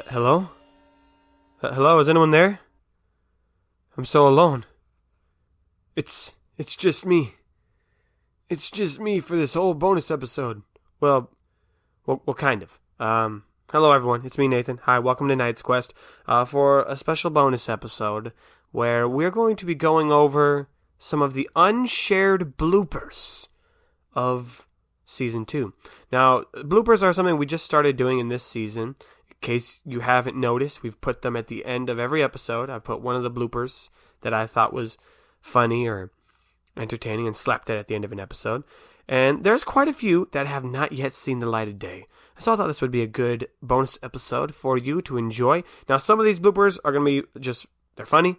Hello? Hello, is anyone there? I'm so alone. It's just me. It's just me for this whole bonus episode. Well, kind of. Hello everyone, it's me Nathan. Hi, welcome to Knight's Quest for a special bonus episode where we're going to be going over some of the unshared bloopers of Season 2. Now, bloopers are something we just started doing in this season. In case you haven't noticed, we've put them at the end of every episode. I've put one of the bloopers that I thought was funny or entertaining and slapped it at the end of an episode. And there's quite a few that have not yet seen the light of day. So I thought this would be a good bonus episode for you to enjoy. Now, some of these bloopers are going to be they're funny.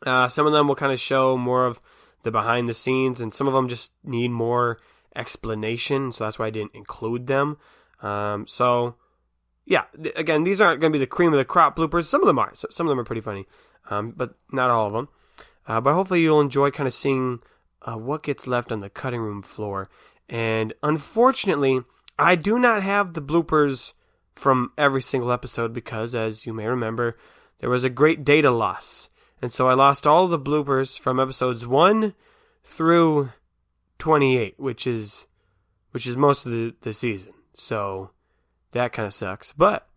Some of them will kind of show more of the behind the scenes, and some of them just need more explanation, so that's why I didn't include them. Yeah, again, these aren't going to be the cream of the crop bloopers. Some of them are. Some of them are pretty funny, but not all of them. But hopefully you'll enjoy kind of seeing what gets left on the cutting room floor. And unfortunately, I do not have the bloopers from every single episode because, as you may remember, there was a great data loss. And so I lost all the bloopers from episodes 1 through 28, which is most of the season. So that kind of sucks. But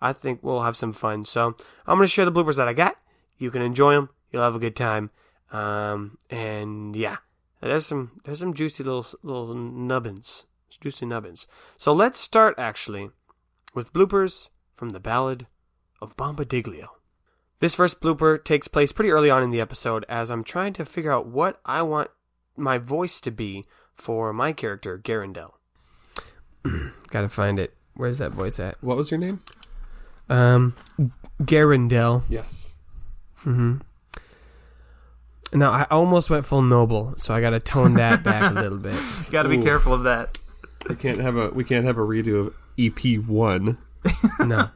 I think we'll have some fun. So I'm going to share the bloopers that I got. You can enjoy them. You'll have a good time. And yeah, there's some juicy little nubbins. Juicy nubbins. So let's start actually with bloopers from the Ballad of Bombadilio. This first blooper takes place pretty early on in the episode as I'm trying to figure out what I want my voice to be for my character, Garandel. Gotta find it. Where's that voice at? What was your name? Garandel. Yes. Mm-hmm. Now, I almost went full noble, so I gotta tone that back a little bit. You gotta be careful of that. We can't have a redo of EP1. No.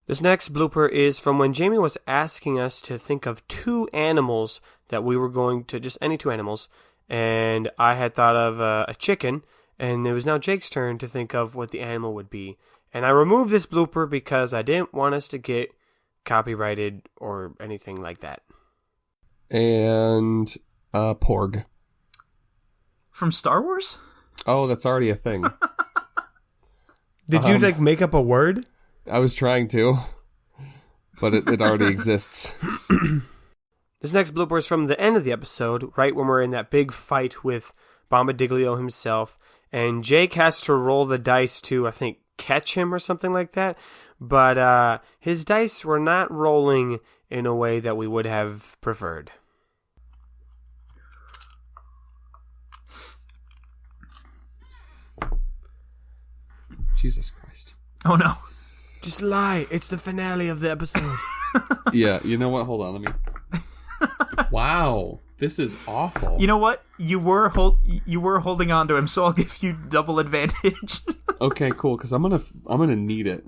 This next blooper is from when Jamie was asking us to think of two animals that we were going to, just any two animals, and I had thought of a chicken, and it was now Jake's turn to think of what the animal would be. And I removed this blooper because I didn't want us to get copyrighted or anything like that. And porg. From Star Wars? Oh, that's already a thing. Did you make up a word? I was trying to, but it already exists. This next blooper is from the end of the episode, right when we're in that big fight with Bombadilio himself, and Jake has to roll the dice to, I think, catch him or something like that, but his dice were not rolling in a way that we would have preferred. Jesus Christ. Oh no. Just lie. It's the finale of the episode. Yeah, you know what? Hold on, let me... Wow, this is awful. You know what? You were holding on to him, so I'll give you double advantage. Okay, cool, because I'm gonna need it.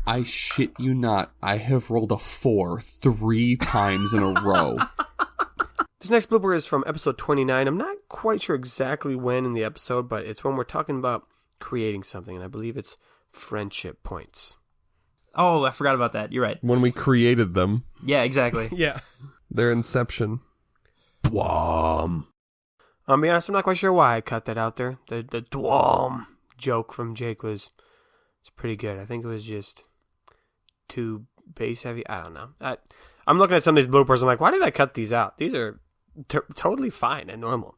I shit you not. I have rolled a 4 3 times in a row. This next blooper is from episode 29. I'm not quite sure exactly when in the episode, but it's when we're talking about creating something, and I believe it's friendship points. Oh, I forgot about that. You're right. When we created them. Yeah, exactly. Yeah. Their inception. Dwam. I'll be honest, I'm not quite sure why I cut that out there. The dwam joke from Jake was pretty good. I think it was just too bass heavy. I don't know. I'm looking at some of these bloopers. I'm like, why did I cut these out? These are totally fine and normal.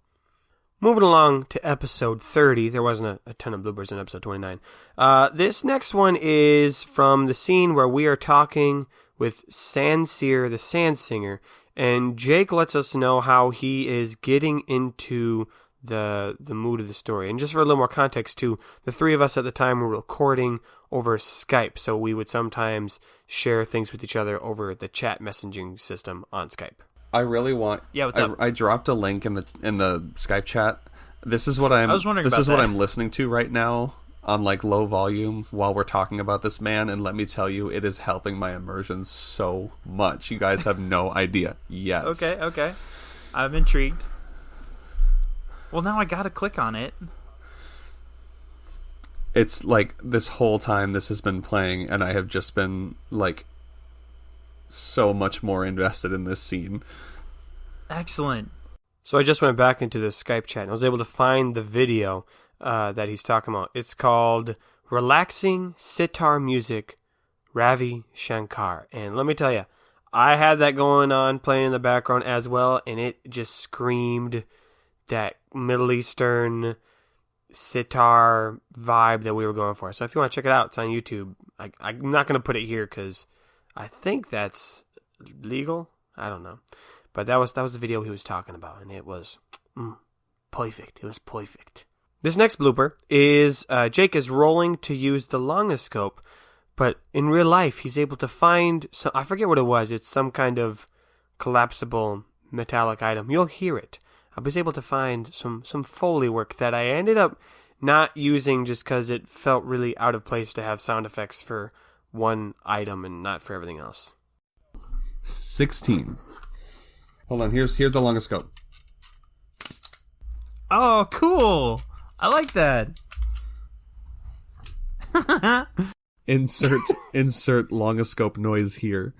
Moving along to episode 30. There wasn't a ton of bloopers in episode 29. This next one is from the scene where we are talking with Sanseer, the Sand Singer, and Jake lets us know how he is getting into the mood of the story. And just for a little more context too, the three of us at the time were recording over Skype, so we would sometimes share things with each other over the chat messaging system on Skype. I really want. Yeah, what's up? I dropped a link in the Skype chat. This is what I'm. I was wondering this about is what that. I'm listening to right now on like low volume while we're talking about this man, and let me tell you, it is helping my immersion so much. You guys have no idea. Yes. Okay. I'm intrigued. Well, now I gotta click on it. It's like this whole time this has been playing, and I have just been like so much more invested in this scene. Excellent. So I just went back into the Skype chat and I was able to find the video that he's talking about. It's called Relaxing Sitar Music, Ravi Shankar. And let me tell you, I had that going on playing in the background as well, and it just screamed that Middle Eastern sitar vibe that we were going for. So if you want to check it out, it's on YouTube. I'm not going to put it here because I think that's legal. I don't know. But that was the video he was talking about, and it was perfect. It was perfect. This next blooper is Jake is rolling to use the longoscope, but in real life he's able to find some, I forget what it was. It's some kind of collapsible metallic item. You'll hear it. I was able to find some Foley work that I ended up not using just because it felt really out of place to have sound effects for one item and not for everything else. 16. Hold on, here's the longoscope. Oh, cool. I like that. Insert longoscope noise here.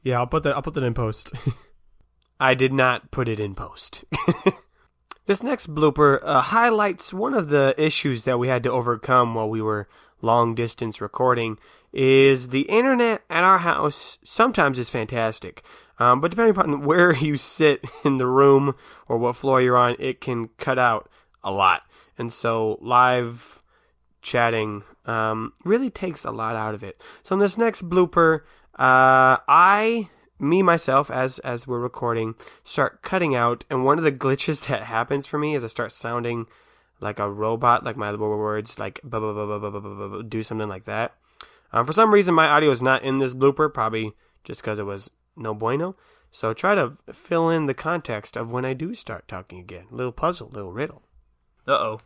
Yeah, I'll put that in post. I did not put it in post. This next blooper highlights one of the issues that we had to overcome while we were long distance recording. Is the internet at our house sometimes is fantastic. But depending upon where you sit in the room or what floor you're on, it can cut out a lot. And so live chatting really takes a lot out of it. So in this next blooper, myself, as we're recording, start cutting out. And one of the glitches that happens for me is I start sounding like a robot, like my words, like do something like that. For some reason, my audio is not in this blooper, probably just because it was no bueno. So try to fill in the context of when I do start talking again. Little puzzle, little riddle. Uh-oh.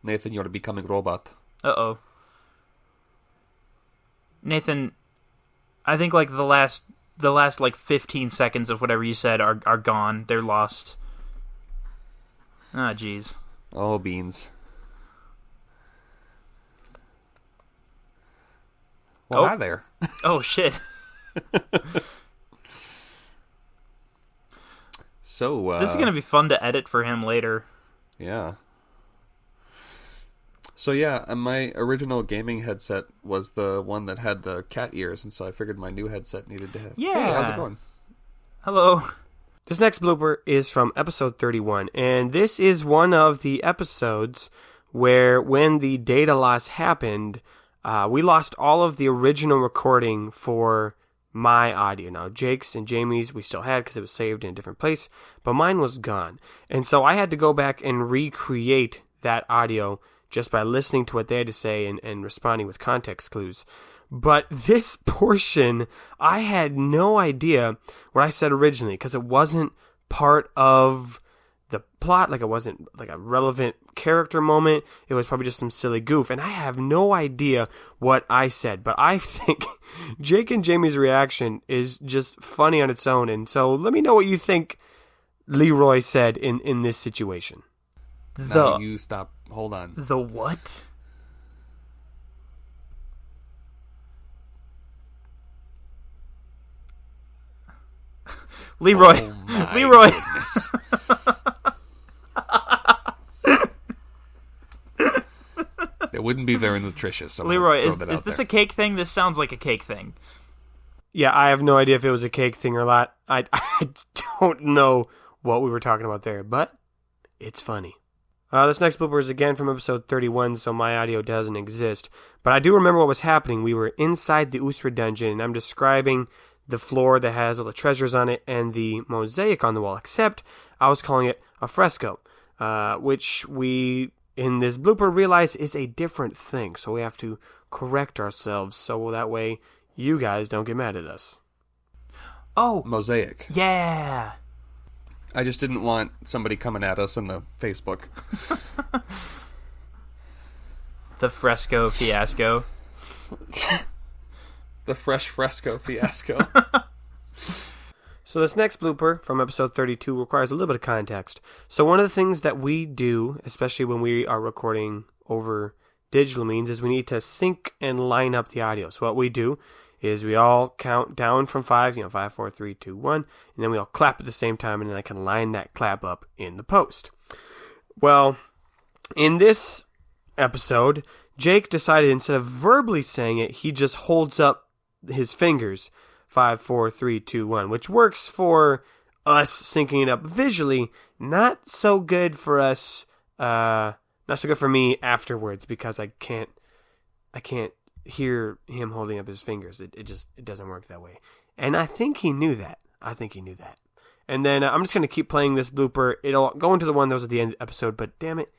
Nathan, you're becoming robot. Uh-oh. Nathan, I think like the last like 15 seconds of whatever you said are gone. They're lost. Ah, jeez. Oh, beans. Well, hi there. Oh, shit. So, this is going to be fun to edit for him later. Yeah. So, yeah, my original gaming headset was the one that had the cat ears, and so I figured my new headset needed to have... Yeah. Hey, how's it going? Hello. This next blooper is from episode 31, and this is one of the episodes where when the data loss happened, we lost all of the original recording for my audio. Now, Jake's and Jamie's we still had because it was saved in a different place, but mine was gone. And so I had to go back and recreate that audio just by listening to what they had to say and responding with context clues. But this portion, I had no idea what I said originally because it wasn't part of the plot, like it wasn't like a relevant character moment. It was probably just some silly goof, and I have no idea what I said, but I think Jake and Jamie's reaction is just funny on its own. And so let me know what you think Leroy said in this situation. Now you stop. Hold on. The what? Leroy. Oh Leroy. It wouldn't be very nutritious. Leroy, is this a cake thing? This sounds like a cake thing. Yeah, I have no idea if it was a cake thing or not. I don't know what we were talking about there, but it's funny. This next blooper is again from episode 31, so my audio doesn't exist. But I do remember what was happening. We were inside the Usra dungeon, and I'm describing the floor that has all the treasures on it and the mosaic on the wall, except I was calling it a fresco, which we, in this blooper, realize is a different thing. So we have to correct ourselves so that way you guys don't get mad at us. Oh! Mosaic. Yeah! I just didn't want somebody coming at us in the Facebook. The fresco fiasco. The fresh fresco fiasco. So this next blooper from episode 32 requires a little bit of context. So one of the things that we do, especially when we are recording over digital means, is we need to sync and line up the audio. So what we do is we all count down from 5, 5, 4, 3, 2, 1, and then we all clap at the same time, and then I can line that clap up in the post. Well, in this episode, Jake decided instead of verbally saying it, he just holds up his fingers, 5, 4, 3, 2, 1, which works for us syncing it up visually. Not so good for us, not so good for me afterwards, because I can't hear him holding up his fingers. It doesn't work that way. And I think he knew that. And then I'm just going to keep playing this blooper. It'll go into the one that was at the end of the episode, but damn it,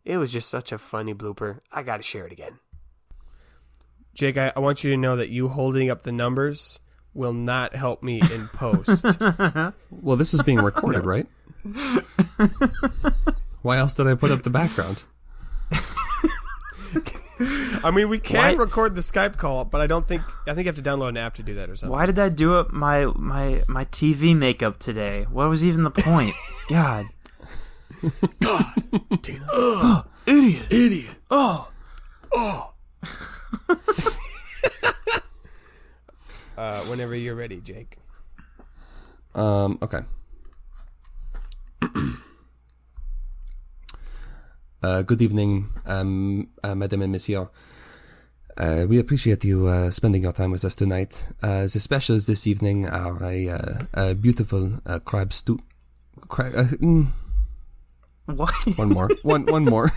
it was just such a funny blooper. I got to share it again. Jake, I want you to know that you holding up the numbers will not help me in post. Well, this is being recorded, right? Why else did I put up the background? I mean, we can record the Skype call, but I think you have to download an app to do that or something. Why did I do up my TV makeup today? What was even the point? God. Tina. Idiot. Oh. Whenever you're ready, Jake. Okay. Good evening, Madame and Monsieur. We appreciate you spending your time with us tonight. The specials this evening are a beautiful crab stew. What? One more. One more.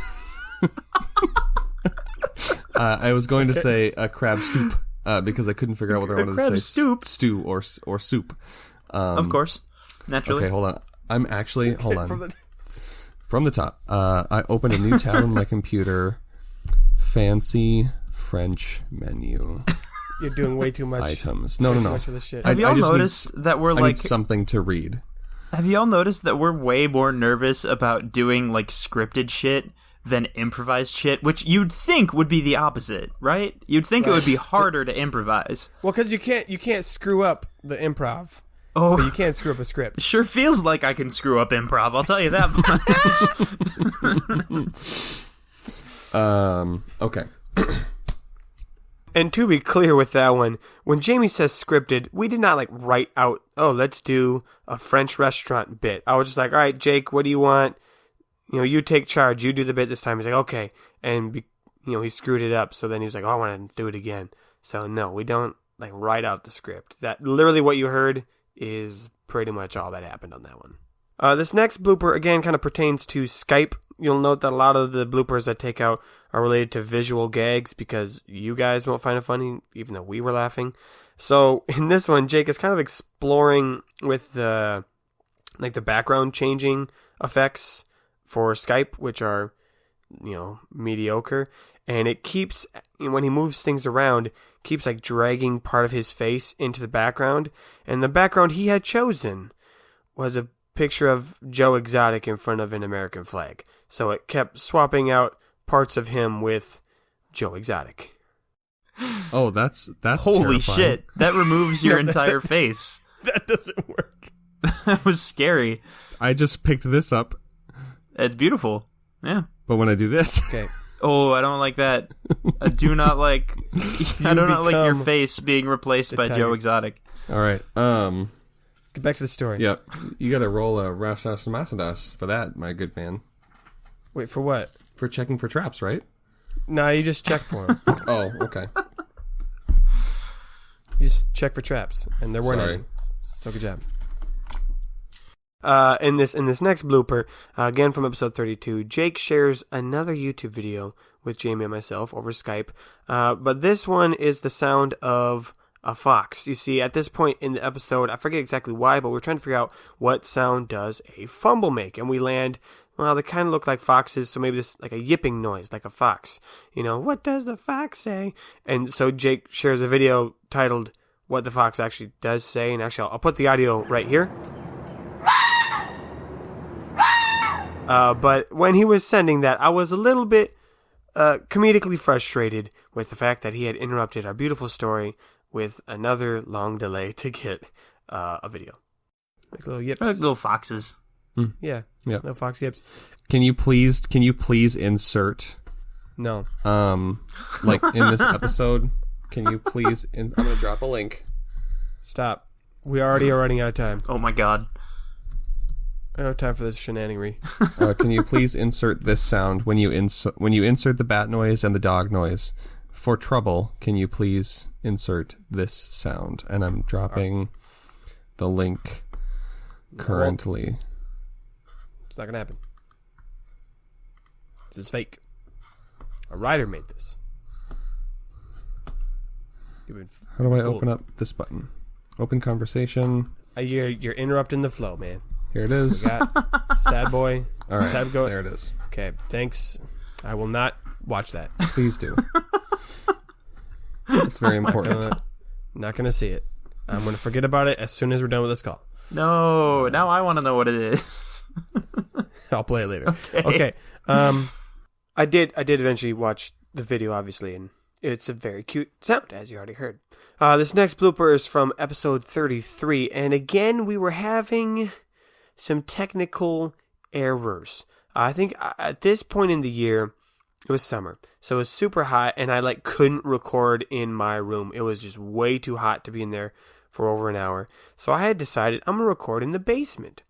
I was going to say a crab stoop because I couldn't figure out whether I wanted to say stew or soup. Of course, naturally. Okay, hold on. Hold on. From the top, I opened a new tab on my computer. Fancy French menu. You're doing way too much. Items. No. Much for this shit. Have y'all noticed that we're I need something to read. Have y'all noticed that we're way more nervous about doing like scripted shit than improvised shit, which you'd think would be the opposite, right? You'd think it would be harder to improvise. Well, because you can't screw up the improv. Oh, but you can't screw up a script. Sure feels like I can screw up improv. I'll tell you that much. Okay. And to be clear with that one, when Jamie says scripted, we did not like write out, oh, let's do a French restaurant bit. I was just like, all right, Jake, what do you want? You take charge. You do the bit this time. He's like, okay. And, he screwed it up. So then he was like, oh, I want to do it again. So no, we don't like write out the script. That literally what you heard is pretty much all that happened on that one. This next blooper, again, kind of pertains to Skype. You'll note that a lot of the bloopers I take out are related to visual gags because you guys won't find it funny, even though we were laughing. So in this one, Jake is kind of exploring with the background changing effects for Skype, which are, mediocre. And it keeps, when he moves things around, keeps like dragging part of his face into the background. And the background he had chosen was a picture of Joe Exotic in front of an American flag. So it kept swapping out parts of him with Joe Exotic. Oh, that's holy terrifying. Shit. That removes your entire face. That doesn't work. That was scary. I just picked this up. It's beautiful. Yeah. But when I do this, okay. Oh, I don't like that. I do not like. I do not like your face being replaced by Joe Exotic. All right. Get back to the story. Yep. You got to roll a Rastas Masadas for that, my good man. Wait, for what? For checking for traps, right? No, you just check for them. Oh, okay. You just check for traps, and there weren't any. So good job. In this next blooper, again from episode 32, Jake shares another YouTube video with Jamie and myself over Skype. But this one is the sound of a fox. You see, at this point in the episode, I forget exactly why, but we're trying to figure out what sound does a fumble make, and we land. Well, they kind of look like foxes, so maybe this like a yipping noise, like a fox. What does the fox say? And so Jake shares a video titled "What the Fox Actually Does Say," and actually, I'll put the audio right here. But when he was sending that, I was a little bit comedically frustrated with the fact that he had interrupted our beautiful story with another long delay to get a video. Like little yips. Like little foxes. Yeah. Yep. No fox yips. Can you please insert No. like in this episode? Can you please? I'm gonna drop a link. Stop. We already are running out of time. Oh my god. I don't have time for this shenanigery. Can you please insert this sound when you insert the bat noise and the dog noise? For trouble, can you please insert this sound? And I'm dropping the link currently. It's not gonna happen. This is fake. A writer made this. How do I open up this button? Open conversation. You're interrupting the flow, man. Here it is. We got Sad Boy. All right, Sad Go. there it is. Okay, thanks. I will not watch that. Please do. It's very important. Not gonna see it. I'm gonna forget about it as soon as we're done with this call. No, now I want to know what it is. I'll play it later. Okay. I did eventually watch the video, obviously, and it's a very cute sound, as you already heard. This next blooper is from episode 33, and again, we were having some technical errors. I think at this point in the year, it was summer, so it was super hot, and I couldn't record in my room. It was just way too hot to be in there for over an hour. So I had decided I'm going to record in the basement,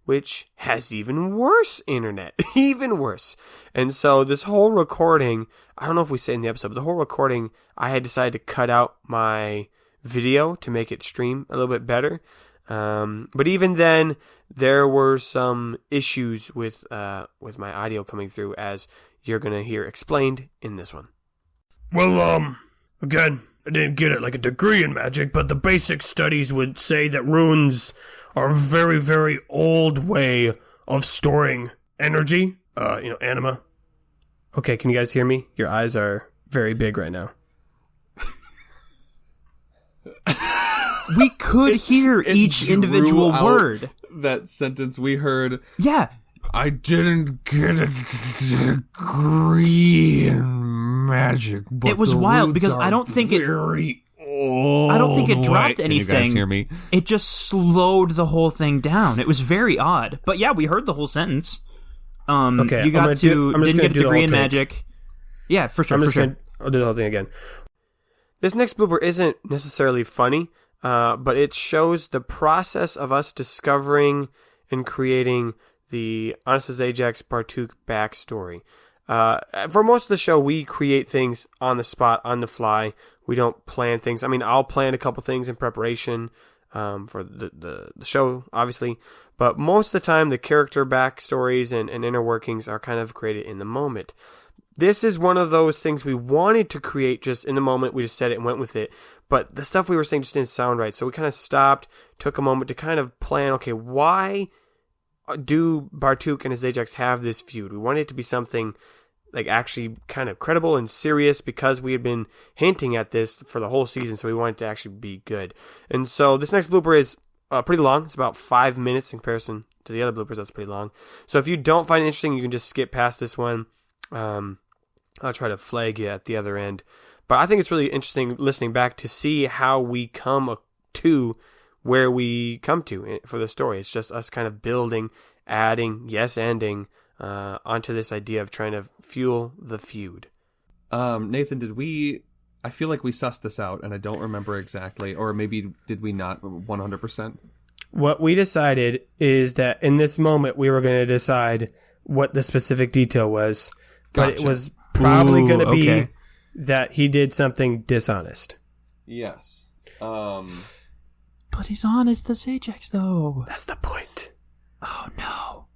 which has even worse internet, even worse. And so this whole recording, I don't know if we say in the episode, but the whole recording, I had decided to cut out my video to make it stream a little bit better. But even then, there were some issues with my audio coming through, as you're going to hear explained in this one. Well, again, I didn't get it like a degree in magic, but the basic studies would say that runes are a very, very old way of storing energy, anima. Okay, can you guys hear me? Your eyes are very big right now. We could hear each individual word. That sentence we heard. Yeah. I didn't get a degree in magic, but it was wild because I don't think it dropped anything. Can you guys hear me? It just slowed the whole thing down. It was very odd. But yeah, we heard the whole sentence. Okay, you got didn't get a degree in magic. Yeah, for sure. I'll do the whole thing again. This next blooper isn't necessarily funny, but it shows the process of us discovering and creating the Honest Ajax Bartuk backstory. For most of the show, we create things on the spot, on the fly. We don't plan things. I mean, I'll plan a couple things in preparation for the show, obviously. But most of the time, the character backstories and inner workings are kind of created in the moment. This is one of those things we wanted to create just in the moment. We just said it and went with it. But the stuff we were saying just didn't sound right. So we kind of stopped, took a moment to kind of plan, okay, why do Bartuk and his Ajax have this feud? We wanted it to be something actually kind of credible and serious, because we had been hinting at this for the whole season, so we wanted it to actually be good. And so this next blooper is pretty long. It's about 5 minutes in comparison to the other bloopers. That's pretty long. So if you don't find it interesting, you can just skip past this one. I'll try to flag you at the other end. But I think it's really interesting listening back to see how we come to where we come to for the story. It's just us kind of building, adding, ending onto this idea of trying to fuel the feud. Nathan, I feel like we sussed this out, and I don't remember exactly, or maybe did we not 100%? What we decided is that in this moment, we were going to decide what the specific detail was, but Gotcha. it was probably going to be okay. that he did something dishonest. Yes. But he's honest as Ajax, though. That's the point. Oh, no.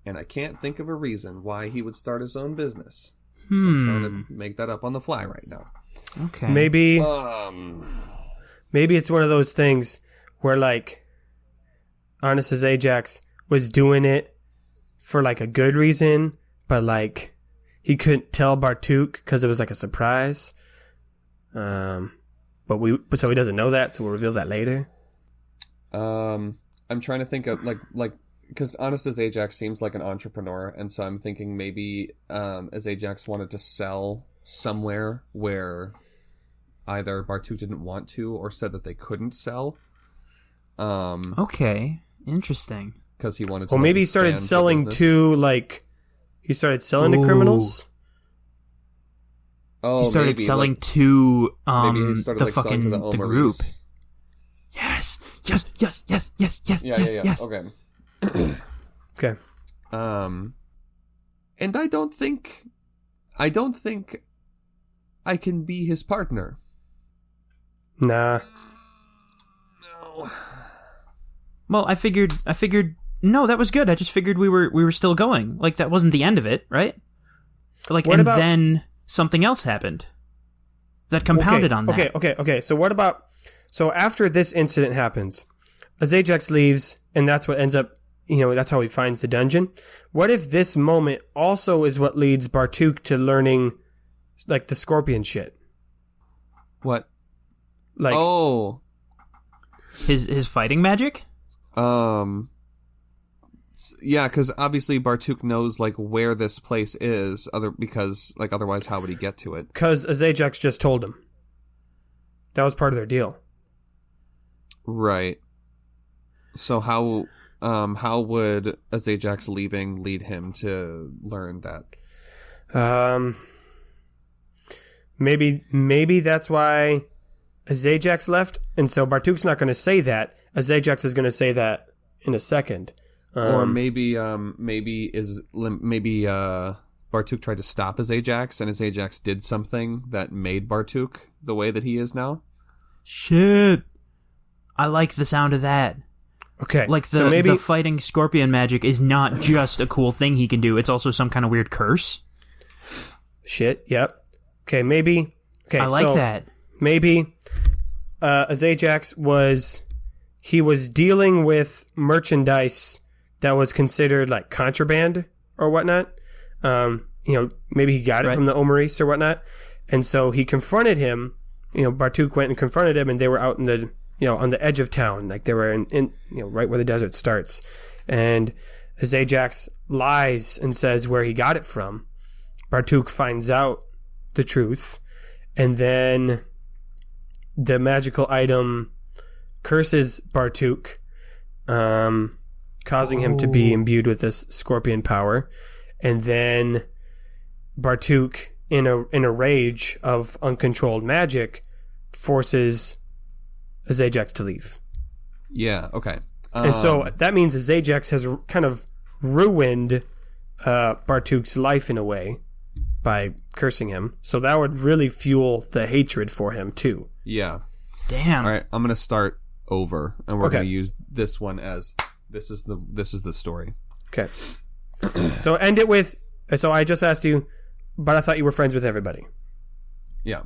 And I can't think of a reason why he would start his own business. So I'm trying to make that up on the fly right now. Okay. Maybe it's one of those things where, Honest as Ajax was doing it for, a good reason, but, he couldn't tell Bartuk because it was, a surprise. So he doesn't know that, so we'll reveal that later. I'm trying to think of, because Honest as Ajax seems like an entrepreneur, and so I'm thinking maybe as Ajax wanted to sell somewhere where either Bartuk didn't want to or said that they couldn't sell. Okay, interesting. Because he wanted to. Well, maybe he started selling to he started selling to criminals. Oh, he started selling to maybe he started, the like, selling fucking to the group. Omaris. Yes. Yeah. Okay. Okay. And I don't think I can be his partner. Nah. No. Well, I figured. No, that was good. I just figured we were still going. Like that wasn't the end of it, right? Like, What and about- then something else happened that compounded on that. Okay. So what about... So after this incident happens, Azajax leaves, and that's what ends up... that's how he finds the dungeon. What if this moment also is what leads Bartuk to learning, like, the scorpion shit? What? Like... Oh. His fighting magic? Yeah, because obviously Bartuk knows, like, where this place is, because otherwise how would he get to it? Because Azajax just told him. That was part of their deal. Right. So how would Azajax leaving lead him to learn that? Maybe that's why Azajax left, and so Bartuk's not going to say that. Azajax is going to say that in a second. Or maybe Bartuk tried to stop Azajax, and Azajax did something that made Bartuk the way that he is now. Shit. I like the sound of that. Okay, Like so maybe the fighting scorpion magic is not just a cool thing he can do, it's also some kind of weird curse. shit. Yep. Okay, maybe. Okay, I like so that. Maybe Azajax was dealing with merchandise that was considered like contraband or whatnot. Maybe he got it Right. from the Omaris or whatnot, and so he confronted him. Bartuk went and confronted him, and they were out in the on the edge of town, like they were in right where the desert starts. And Azajax lies and says where he got it from. Bartuk finds out the truth, and then the magical item curses Bartuk, causing him to be imbued with this scorpion power. And then Bartuk, in a rage of uncontrolled magic, forces Azajax to leave. Yeah, okay. And so that means Azajax has kind of ruined Bartuk's life in a way by cursing him. So that would really fuel the hatred for him too. Yeah. Damn. All right, I'm going to start over, and we're Okay. going to use this one as this is the story. Okay. So end it with, so I just asked you, but I thought you were friends with everybody. Yeah.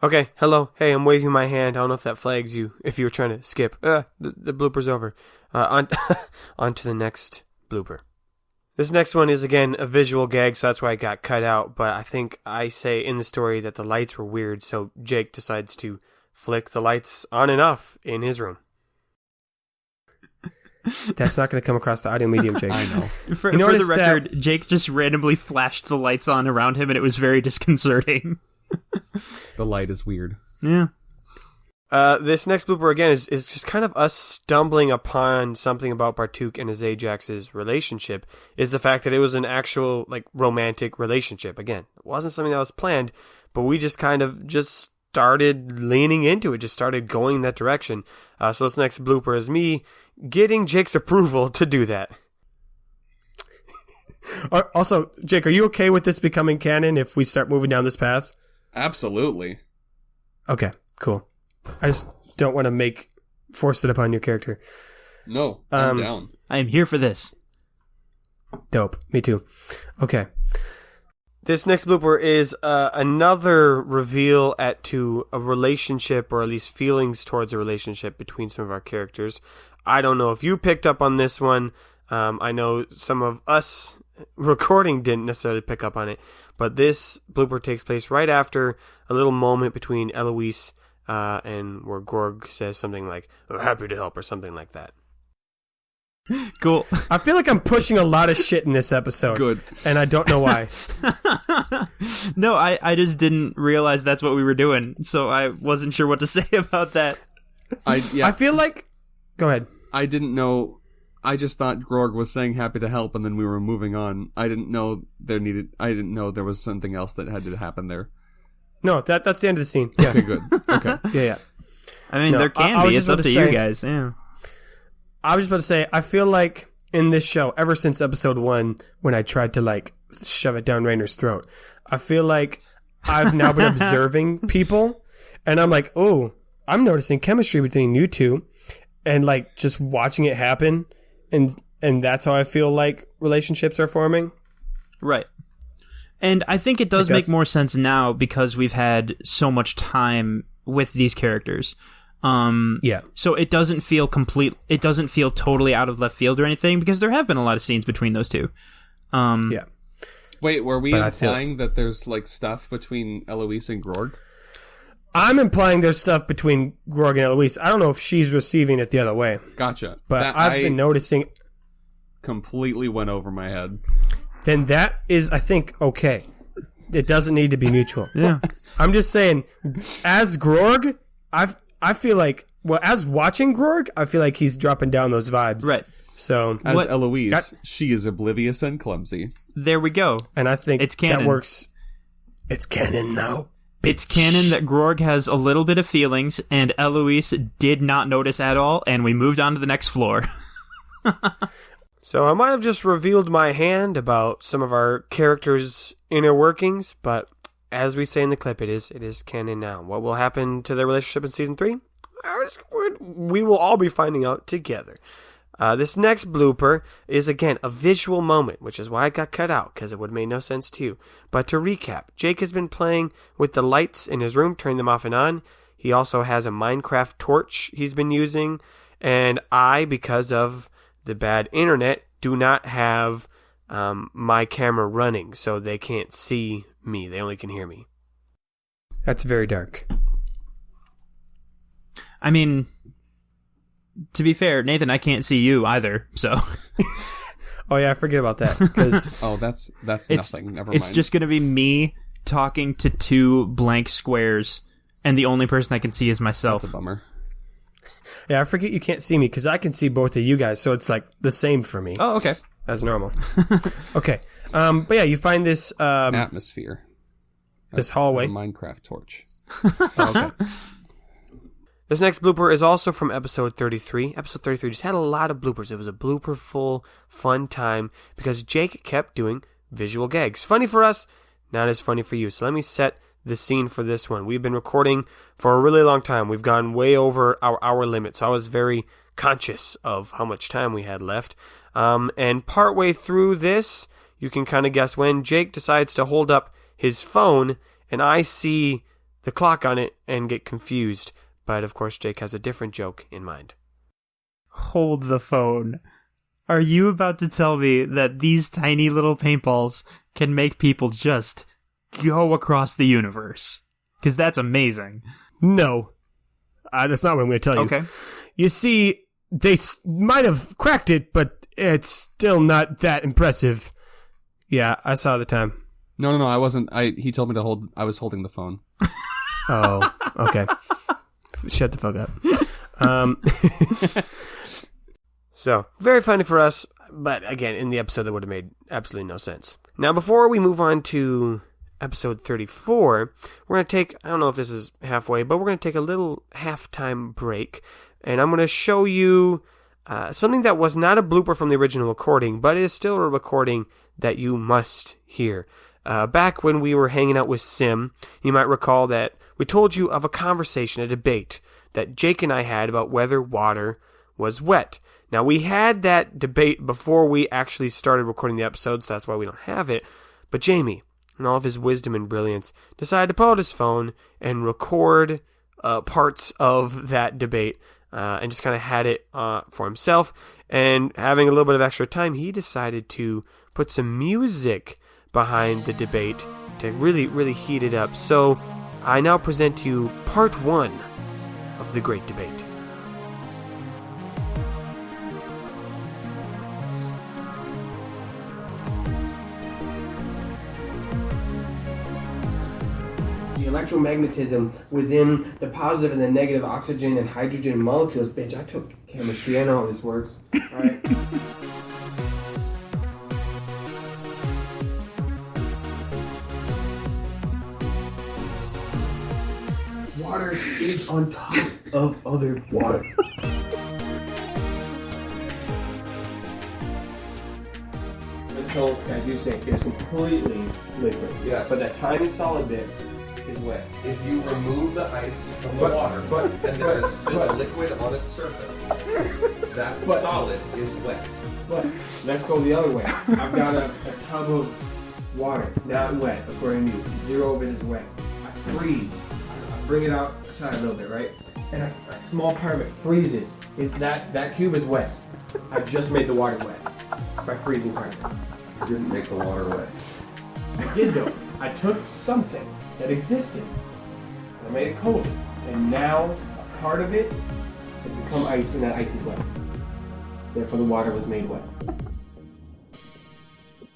Okay, hello. Hey, I'm waving my hand. I don't know if that flags you, if you were trying to skip. The blooper's over. On to the next blooper. This next one is, again, a visual gag, so that's why it got cut out. But I think I say in the story that the lights were weird, so Jake decides to flick the lights on and off in his room. That's not going to come across the audio medium, Jake. I know. For You the notice record, Jake just randomly flashed the lights on around him, and it was very disconcerting. The light is weird. Yeah. This next blooper, again, is just kind of us stumbling upon something about Bartuk and Azajax's relationship, is the fact that it was an actual, like, romantic relationship. Again, it wasn't something that was planned, but we just kind of just started leaning into it, just started going that direction. So this next blooper is me getting Jake's approval to do that. Also, Jake, are you okay with this becoming canon if we start moving down this path? Absolutely. Okay, cool. I just don't want to force it upon your character. No, I'm down. I am here for this. Dope. Me too. Okay. This next blooper is another reveal to a relationship, or at least feelings towards a relationship between some of our characters. I don't know if you picked up on this one. I know some of us recording didn't necessarily pick up on it, but this blooper takes place right after a little moment between Eloise and where Gorg says something like, "I'm happy to help," or something like that. Cool. I feel like I'm pushing a lot of shit in this episode. Good. And I don't know why. No, I just didn't realize that's what we were doing, so I wasn't sure what to say about that. Yeah. I feel like Go ahead. I didn't know. I just thought Grog was saying happy to help, and then we were moving on. I didn't know there was something else that had to happen there. No, that's the end of the scene. Yeah. Okay, good. Okay. Yeah. I mean, there can be. It's up to you guys. Yeah. I was just about to say, I feel like in this show, ever since episode 1, when I tried to like shove it down Rainer's throat, I feel like I've now been observing people, and I'm like, oh, I'm noticing chemistry between you two, and like just watching it happen, and that's how I feel like relationships are forming. Right. And I think it does make more sense now because we've had so much time with these characters. Yeah. So it doesn't feel it doesn't feel totally out of left field or anything because there have been a lot of scenes between those two. Yeah. Wait, were we implying that there's like stuff between Eloise and Grog? I'm implying there's stuff between Grog and Eloise. I don't know if she's receiving it the other way. Gotcha. But I've been noticing. Completely went over my head. Then that is, I think, okay. It doesn't need to be mutual. Yeah. I'm just saying, as Grog, I feel like, well, as watching Grog, I feel like he's dropping down those vibes. Right. So as Eloise, she is oblivious and clumsy. There we go. And I think it's canon. That works. It's canon now. It's canon that Grog has a little bit of feelings, and Eloise did not notice at all, and we moved on to the next floor. So I might have just revealed my hand about some of our characters' inner workings, but as we say in the clip, it is canon now. What will happen to their relationship in Season 3? We will all be finding out together. This next blooper is, again, a visual moment, which is why it got cut out, because it would have made no sense to you. But to recap, Jake has been playing with the lights in his room, turning them off and on. He also has a Minecraft torch he's been using, and I, because of the bad internet, do not have my camera running, so they can't see me. They only can hear me. That's very dark. I mean, to be fair, Nathan, I can't see you either, so... Oh yeah, I forget about that. Cause that's nothing. Never mind. It's just going to be me talking to two blank squares, and the only person I can see is myself. That's a bummer. Yeah, I forget you can't see me because I can see both of you guys, so it's like the same for me. Oh, okay. As normal. Okay. But yeah, you find this... atmosphere. This hallway. A Minecraft torch. Okay. This next blooper is also from episode 33. Episode 33 just had a lot of bloopers. It was a blooper-full, fun time because Jake kept doing visual gags. Funny for us, not as funny for you. So let me set the scene for this one. We've been recording for a really long time. We've gone way over our hour limit, so I was very conscious of how much time we had left. And partway through this, you can kind of guess when, Jake decides to hold up his phone, and I see the clock on it and get confused. But, of course, Jake has a different joke in mind. Hold the phone. Are you about to tell me that these tiny little paintballs can make people just go across the universe? Because that's amazing. No. That's not what I'm going to tell you. Okay. You see, they might have cracked it, but it's still not that impressive. Yeah, I saw the time. No, I wasn't. He told me to hold. I was holding the phone. Oh, okay. Shut the fuck up. So, very funny for us, but again, in the episode that would have made absolutely no sense. Now, before we move on to episode 34, we're going to take, I don't know if this is halfway, but we're going to take a little halftime break, and I'm going to show you something that was not a blooper from the original recording, but is still a recording that you must hear. Back when we were hanging out with Sim, you might recall that we told you of a conversation, a debate, that Jake and I had about whether water was wet. Now, we had that debate before we actually started recording the episode, so that's why we don't have it. But Jamie, in all of his wisdom and brilliance, decided to pull out his phone and record parts of that debate and just kind of had it for himself. And having a little bit of extra time, he decided to put some music behind the debate to really, really heat it up. So I now present to you part 1 of the great debate. The electromagnetism within the positive and the negative oxygen and hydrogen molecules, bitch, I took chemistry. I know how this works. All right. Water is on top of other water. Until, as you say, it's completely liquid. Yeah. But that tiny solid bit is wet. If you remove the ice from the water, and there is still liquid on its surface, that solid is wet. But let's go the other way. I've got a tub of water, not wet, according to you. Zero of it is wet. I freeze. I bring it outside a little bit, right? And a small part of it freezes. That cube is wet. I just made the water wet by freezing part of it. You didn't make the water wet. I did though. I took something that existed and I made it cold. And now a part of it has become ice and that ice is wet. Therefore the water was made wet.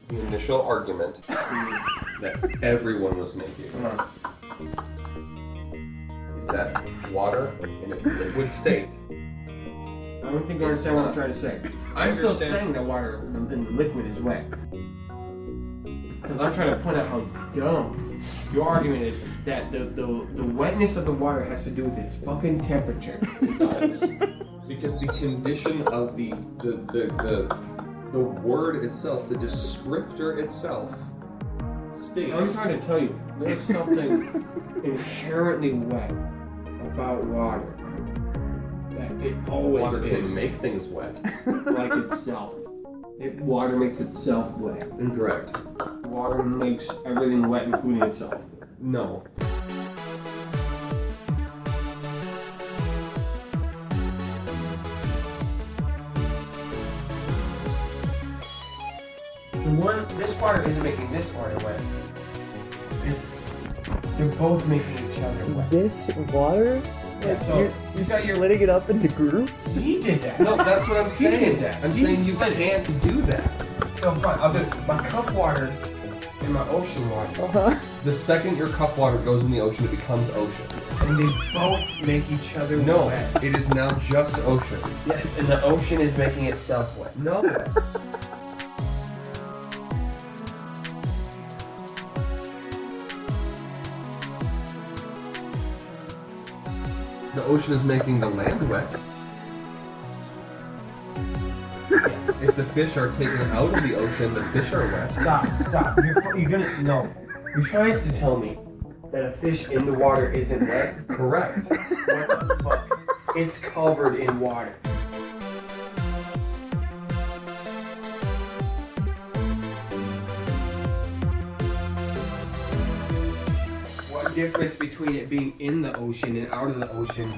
The initial argument that everyone was making Come on. is that water in its liquid state. I don't think you understand what I'm trying to say. I I'm still understand. saying that water in the liquid is wet. Because I'm trying to point out how dumb your argument is that the wetness of the water has to do with its fucking temperature. It does. Because the condition of the word itself, the descriptor itself, states. I'm trying to tell you, there's something inherently wet about water. That it always Water is. can make things wet. Like itself. Water makes itself wet. Incorrect. Water makes everything wet, including itself. No. This water isn't making this water wet. They're both making each other wet. This water? Yeah, Like, so you're got your- splitting it up into groups? He did that. No, that's what I'm He saying. did that. I'm He saying you split it. can't do that. So fine, I'll do my cup water and my ocean water. Uh-huh. The second your cup water goes in the ocean, it becomes ocean. And they both make each other No, wet. it is now just ocean. Yes, and the ocean is making itself wet. No. The ocean is making the land wet. Yes. If the fish are taken out of the ocean, the fish are wet. Stop. You're gonna, no. You're trying to tell me that a fish in the water isn't wet? Correct. What the fuck? It's covered in water. What difference between it being in the ocean and out of the ocean?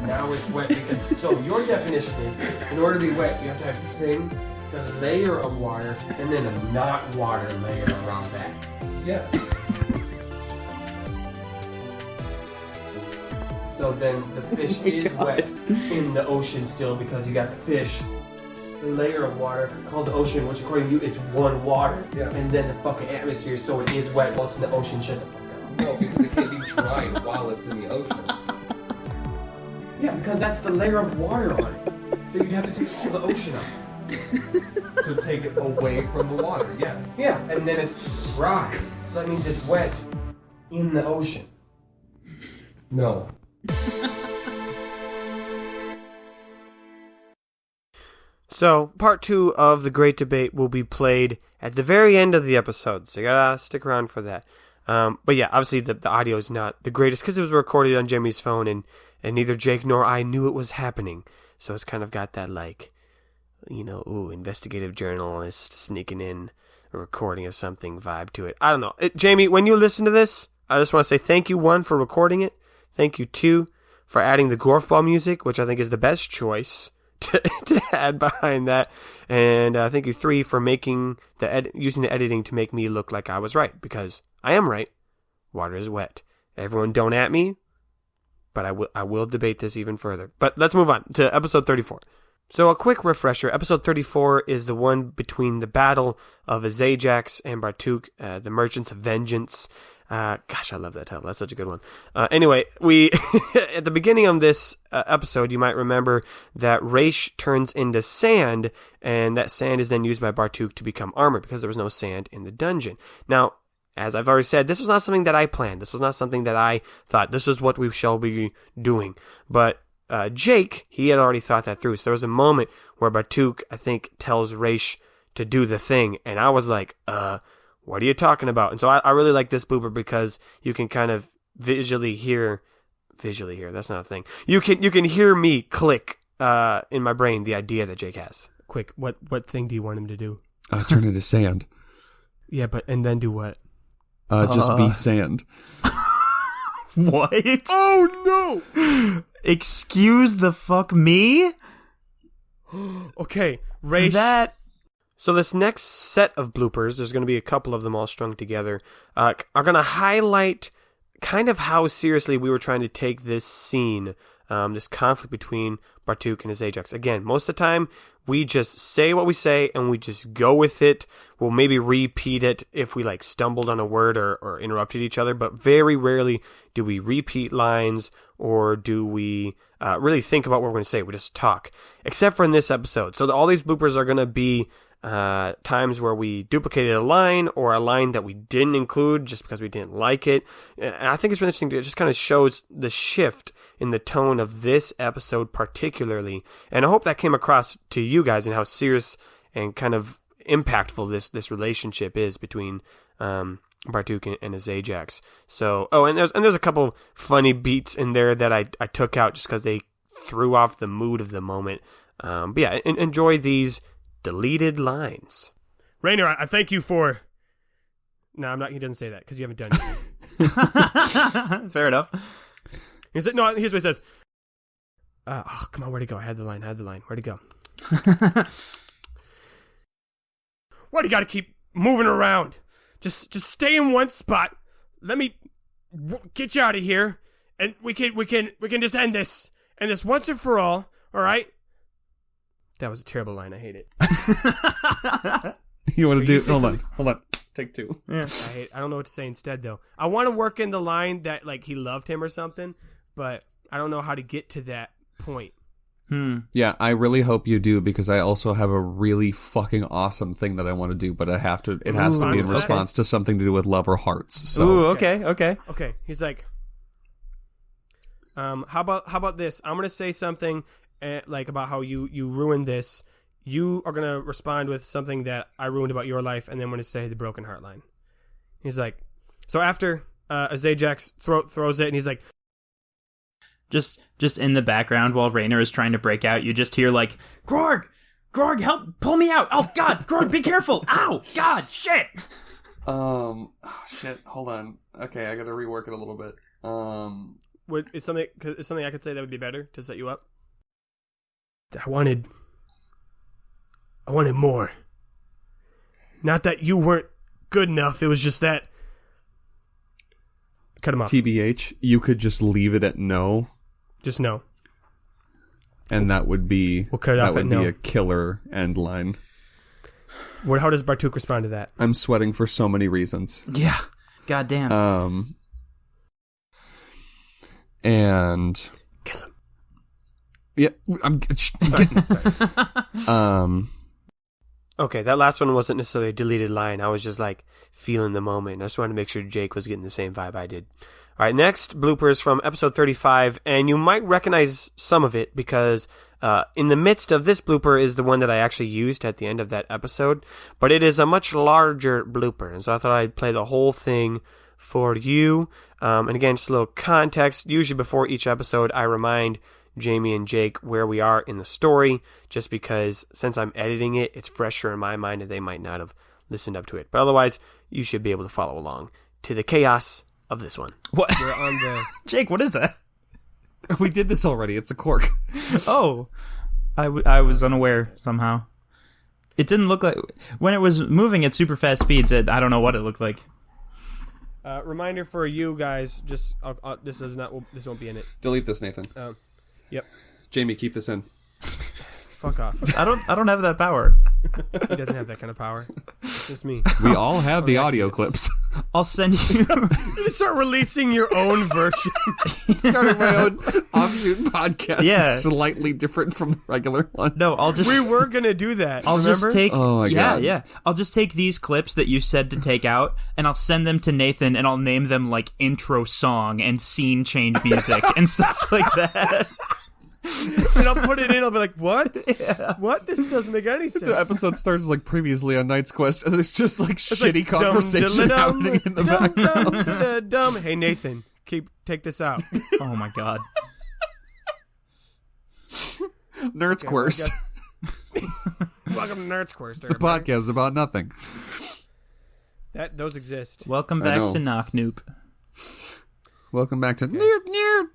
Now it's wet because, so your definition is, in order to be wet, you have to have the thing, the layer of water, and then a not water layer around that. Yes. So then the fish is wet in the ocean still because you got the fish, the layer of water called the ocean, which according to you is one water. Yeah. And then the fucking atmosphere, so it is wet while it's in the ocean. Shut the fuck up. No, because it can't be dried while it's in the ocean. Yeah, because that's the layer of water on it. So you'd have to take all the ocean off. So take it away from the water, yes. Yeah, and then it's dry. So that means it's wet in the ocean. No. So, part 2 of the Great Debate will be played at the very end of the episode, so you gotta stick around for that. But yeah, obviously the audio is not the greatest because it was recorded on Jimmy's phone, and neither Jake nor I knew it was happening. So it's kind of got that, like, you know, investigative journalist sneaking in a recording of something vibe to it. I don't know. Jamie, when you listen to this, I just want to say thank you, 1, for recording it. Thank you, 2, for adding the Gorfball music, which I think is the best choice to add behind that. And thank you, 3, for making using the editing to make me look like I was right, because I am right. Water is wet. Everyone don't at me, but I will debate this even further. But let's move on to episode 34. So a quick refresher, episode 34 is the one between the battle of Azajax and Bartuk, the Merchants of Vengeance. Gosh, I love that title. That's such a good one. Anyway, we at the beginning of this episode, you might remember that Raish turns into sand, and that sand is then used by Bartuk to become armor because there was no sand in the dungeon. Now, as I've already said, this was not something that I planned. This was not something that I thought, this is what we shall be doing. But Jake, he had already thought that through. So there was a moment where Bartuk, I think, tells Raish to do the thing, and I was like, what are you talking about? And so I really like this blooper because you can kind of visually hear, that's not a thing. You can hear me click in my brain the idea that Jake has. Quick, what thing do you want him to do? Turn into sand. Yeah, and then do what? Just be sand. What? Oh no! Excuse the fuck me? Okay, Raish. That... So this next set of bloopers, there's going to be a couple of them all strung together, are going to highlight kind of how seriously we were trying to take this scene, this conflict between Bartuk and his Ajax. Again, most of the time, we just say what we say and we just go with it. We'll maybe repeat it if we like stumbled on a word or interrupted each other, but very rarely do we repeat lines or do we really think about what we're going to say. We just talk, except for in this episode. So all these bloopers are going to be times where we duplicated a line or a line that we didn't include just because we didn't like it. And I think it's really interesting. It just kind of shows the shift in the tone of this episode particularly. And I hope that came across to you guys and how serious and kind of impactful this relationship is between Bartuk and his Ajax. So, and there's a couple funny beats in there that I took out just because they threw off the mood of the moment. But yeah, enjoy these deleted lines. Rainer, I thank you for... No, I'm not. He doesn't say that because you haven't done it. Fair enough. He said, no, here's what he says. Oh, come on, where'd he go? I had the line. Where'd he go? Why do you got to keep moving around? Just stay in one spot. Let me get you out of here, and we can just end this once and for all right? That was a terrible line. I hate it. You want to do... Hold on. Take two. Yeah. I don't know what to say instead, though. I want to work in the line that, like, he loved him or something, but I don't know how to get to that point. Yeah, I really hope you do, because I also have a really fucking awesome thing that I want to do, but it has to be in response to something to do with love or hearts. So. Ooh, okay. Okay, he's like, how about this? I'm going to say something... like about how you ruined this. You are going to respond with something that I ruined about your life, and then I'm going to say the broken heart line. He's like, so after Ajax throws it, and he's like... Just in the background while Rainer is trying to break out, you just hear like, Grog, help, pull me out. Oh, God, Grog, be careful. Ow, God, shit. Shit, hold on. Okay, I got to rework it a little bit. Is something I could say that would be better to set you up? I wanted more. Not that you weren't good enough. It was just that. Cut him off. TBH, you could just leave it at no. Just no. And that would be... We'll cut it off at no. That would be a killer end line. How does Bartuk respond to that? I'm sweating for so many reasons. Yeah. God damn. And... Kiss him. Yeah, I'm... Sorry. Okay, that last one wasn't necessarily a deleted line. I was just like feeling the moment. I just wanted to make sure Jake was getting the same vibe I did. All right, next bloopers from episode 35, and you might recognize some of it because in the midst of this blooper is the one that I actually used at the end of that episode, but it is a much larger blooper, and so I thought I'd play the whole thing for you. And again, just a little context. Usually before each episode, I remind Jamie and Jake where we are in the story, just because since I'm editing it, it's fresher in my mind and they might not have listened up to it. But otherwise, you should be able to follow along to the chaos of this one. What? We're on the... Jake, what is that? We did this already. It's a cork. Oh, I was unaware somehow. It didn't look like... When it was moving at super fast speeds, I don't know what it looked like. Reminder for you guys, just this won't be in it. Delete this, Nathan. Yep. Jamie, keep this in. Fuck off. I don't have that power. He doesn't have that kind of power. It's just me. We all have the audio clips. I'll send you. You start releasing your own version. Starting my own offshoot podcast. Yeah. Slightly different from the regular one. No, I'll just. We were gonna do that. I'll remember? just take. Oh my God. Yeah. I'll just take these clips that you said to take out, and I'll send them to Nathan, and I'll name them like intro song and scene change music and stuff like that. And I'll put it in. I'll be like, "What? What? This doesn't make any sense." The episode starts like previously on Knight's Quest, and there's just like shitty like, conversation happening in the background. Dumb. Hey Nathan, take this out. Oh my god. Nerd's Quest, Welcome to Nerd's Quest. the podcast about nothing. Those exist. Welcome I back know. to Knock Noop. Welcome back to Nerd.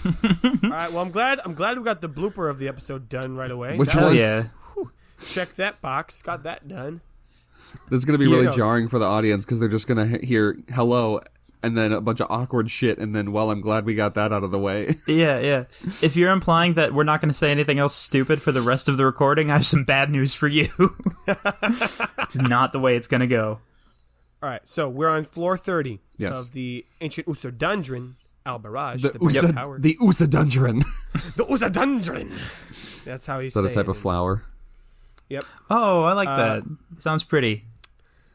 All right. Well, I'm glad we got the blooper of the episode done right away. Which That one? was- Yeah. Check that box. Got that done. This is going to be really Yes. jarring for the audience because they're just going to hear hello and then a bunch of awkward shit, and then, well, I'm glad we got that out of the way. Yeah. If you're implying that we're not going to say anything else stupid for the rest of the recording, I have some bad news for you. It's not the way it's going to go. All right. So we're on floor 30 Yes. of the ancient Uso Dungeon, Al Barrage, The the Bridge Usa, of Power. the Usa Dungeon. The Uso Dungeon. That's how he's Is that a type of flower? Yep. Oh, I like that. Sounds pretty.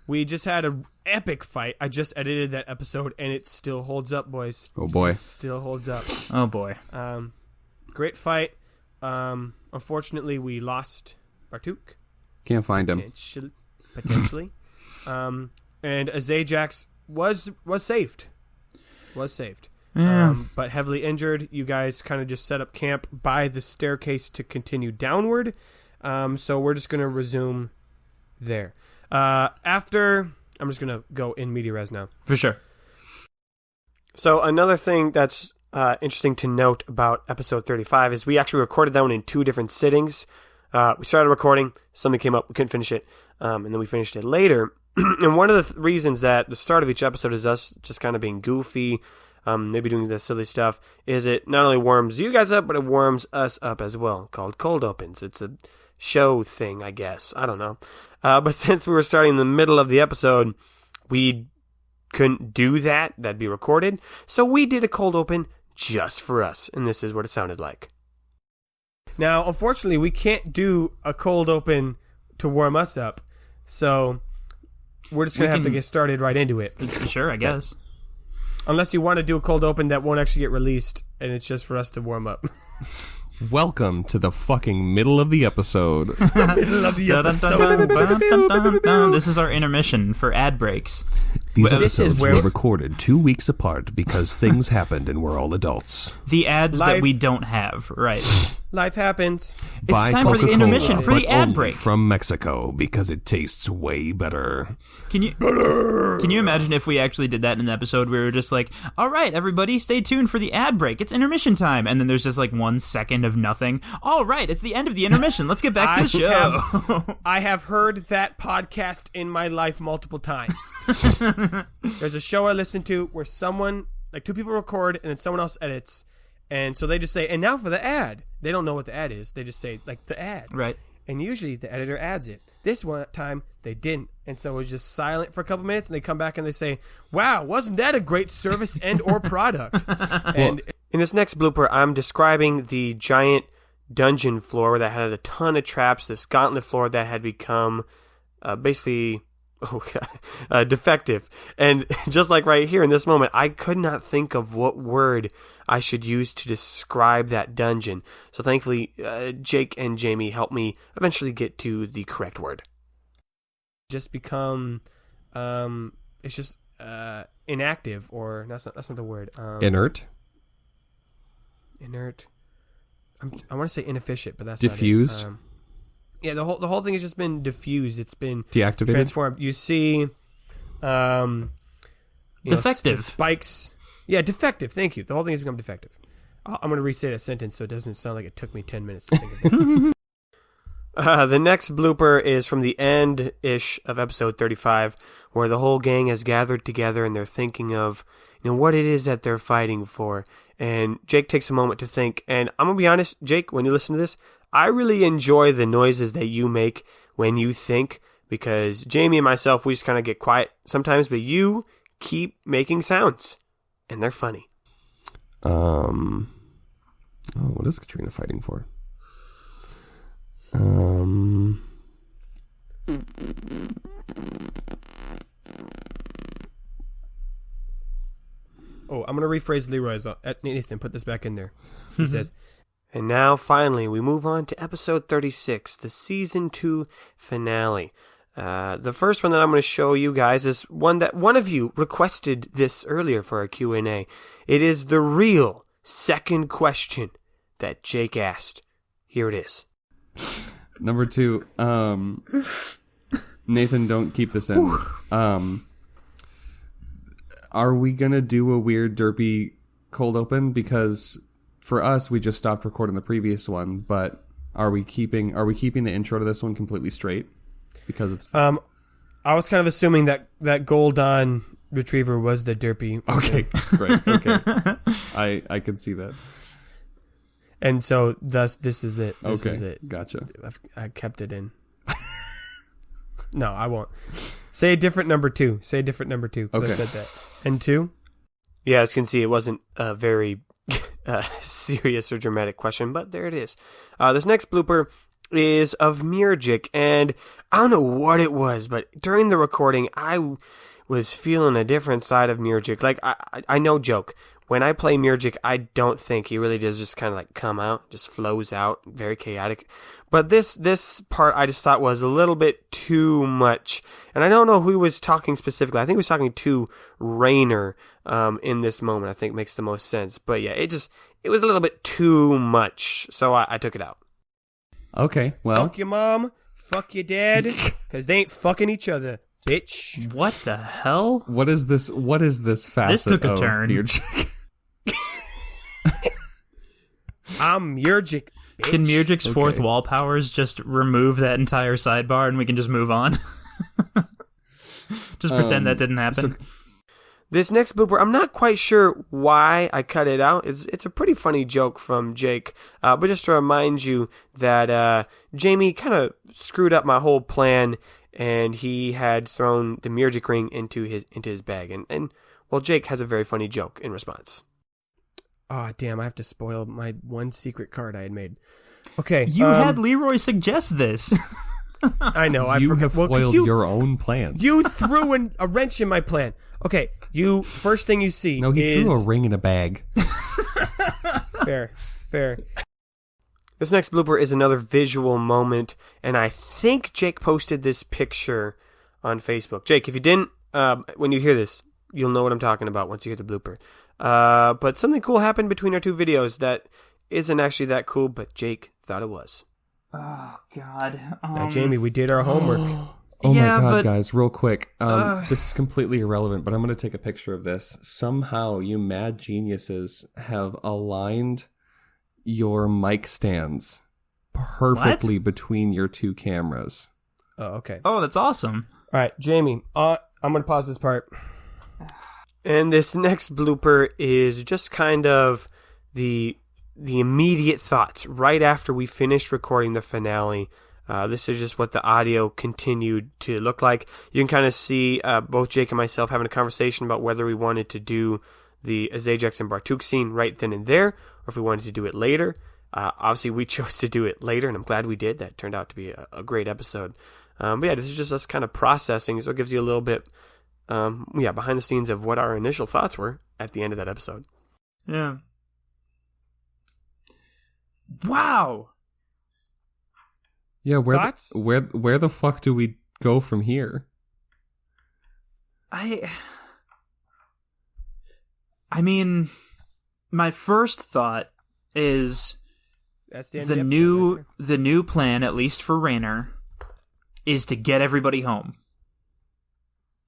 We just had an epic fight. I just edited that episode, and it still holds up, boys. Oh boy. Still holds up. Oh boy. Great fight. Unfortunately, we lost Bartuk. Can't find him. Potentially. And Azajax was saved. Yeah. But heavily injured. You guys kind of just set up camp by the staircase to continue downward. So we're just going to resume there. After, I'm just going to go in media res now. For sure. So another thing that's interesting to note about episode 35 is we actually recorded that one in 2 different sittings. We started recording, something came up, we couldn't finish it, and then we finished it later. And one of the reasons that the start of each episode is us just kind of being goofy, maybe doing this silly stuff, is it not only warms you guys up, but it warms us up as well, called Cold Opens. It's a show thing, I guess. I don't know. But since we were starting in the middle of the episode, we couldn't do that. That'd be recorded. So we did a cold open just for us, and this is what it sounded like. Now, unfortunately, we can't do a cold open to warm us up, so we're just going to have to get started right into it. Sure, I guess. Unless you want to do a cold open that won't actually get released, and it's just for us to warm up. Welcome to the fucking middle of the episode. Middle of the This is our intermission for ad breaks. These This is episodes where- were recorded 2 weeks apart because things happened and we're all adults. The ads Life. that we don't have, right? Life happens. It's Buy time for the Coca-Cola, intermission for but the ad only break. from Mexico because it tastes way better. Can you imagine if we actually did that in an episode where we were just like, all right, everybody, stay tuned for the ad break. It's intermission time. And then there's just like 1 second of nothing. All right, it's the end of the intermission. Let's get back to the show. I have heard that podcast in my life multiple times. There's a show I listen to where someone, like 2 people record and then someone else edits. And so they just say, and now for the ad. They don't know what the ad is. They just say, like, the ad. Right. And usually the editor adds it. This one time, they didn't. And so it was just silent for a couple minutes, and they come back and they say, wow, wasn't that a great service and or product? And in this next blooper, I'm describing the giant dungeon floor that had a ton of traps, this gauntlet floor that had become basically defective. And just like right here in this moment, I could not think of what word I should use to describe that dungeon. So thankfully, Jake and Jamie helped me eventually get to the correct word. Just become, it's just inactive, or that's not the word. Inert. Inert. I want to say inefficient, but that's Diffused. Not it. Yeah, the whole thing has just been diffused. It's been Deactivated. transformed. You see, you know, Defective. the spikes. Yeah, defective. Thank you. The whole thing has become defective. I'm going to restate a sentence so it doesn't sound like it took me 10 minutes to think of it. The next blooper is from the end-ish of episode 35, where the whole gang has gathered together and they're thinking of, you know, what it is that they're fighting for. And Jake takes a moment to think. And I'm going to be honest, Jake, when you listen to this, I really enjoy the noises that you make when you think, because Jamie and myself, we just kind of get quiet sometimes, but you keep making sounds, and they're funny. Oh, what is Katrina fighting for? Oh, I'm going to rephrase Leroy's. Nathan, put this back in there. He says, and now, finally, we move on to episode 36, the season 2 finale. The first one that I'm going to show you guys is one that one of you requested this earlier for a Q&A. It is the real second question that Jake asked. Here it is. Number 2, Nathan, don't keep this in. Are we gonna do a weird derpy cold open? Because for us, we just stopped recording the previous one, but are we keeping the intro to this one completely straight? Because it's I was kind of assuming that Goldon retriever was the derpy. okay, great, okay, I can see that. And so, thus, this is it. This is it. Gotcha. I kept it in. No, I won't. Say a different number 2. Say a different number 2. Because I said that. And 2? Yeah, as you can see, it wasn't a very serious or dramatic question, but there it is. This next blooper is of Murgic, and I don't know what it was, but during the recording, I was feeling a different side of Murgic. Like, I no joke. When I play Murgic, I don't think he really does just kind of like come out, just flows out, very chaotic. But this part I just thought was a little bit too much. And I don't know who he was talking specifically. I think he was talking to Rainer in this moment. I think makes the most sense. But yeah, it was a little bit too much. So I took it out. Okay, well. Fuck your mom, fuck your dad, because they ain't fucking each other, bitch. What the hell? What is this facet This took a of turn. Murgic? I'm Murgic, bitch. Can Murgic's fourth wall powers just remove that entire sidebar and we can just move on? Just pretend that didn't happen. This next blooper, I'm not quite sure why I cut it out. It's a pretty funny joke from Jake. But just to remind you that Jamie kind of screwed up my whole plan, and he had thrown the Murgic ring into his bag. And well, Jake has a very funny joke in response. Oh, damn, I have to spoil my one secret card I had made. Okay. You had Leroy suggest this. I know. I You have foiled your own plans. You threw a wrench in my plan. Okay, first thing you see No, he is... threw a ring in a bag. Fair. This next blooper is another visual moment, and I think Jake posted this picture on Facebook. Jake, if you didn't, when you hear this, you'll know what I'm talking about once you hear the blooper. But something cool happened between our two videos that isn't actually that cool, but Jake thought it was. Oh, God. Now, Jamie, we did our homework. Oh Yeah, my god, but- guys, real quick. This is completely irrelevant, but I'm going to take a picture of this. Somehow, you mad geniuses have aligned your mic stands perfectly between your two cameras. Oh, okay. Oh, that's awesome. All right, Jamie, I'm going to pause this part. And this next blooper is just kind of the immediate thoughts right after we finished recording the finale. This is just what the audio continued to look like. You can kind of see both Jake and myself having a conversation about whether we wanted to do the Azajax and Bartuk scene right then and there, or if we wanted to do it later. Obviously, we chose to do it later, and I'm glad we did. That turned out to be a great episode. But yeah, this is just us kind of processing, so it gives you a little bit, behind the scenes of what our initial thoughts were at the end of that episode. Yeah. Wow. Yeah, Thoughts? where the fuck do we go from here? I mean, my first thought is That's the end the of the episode right the new plan, at least for Rainer, is to get everybody home.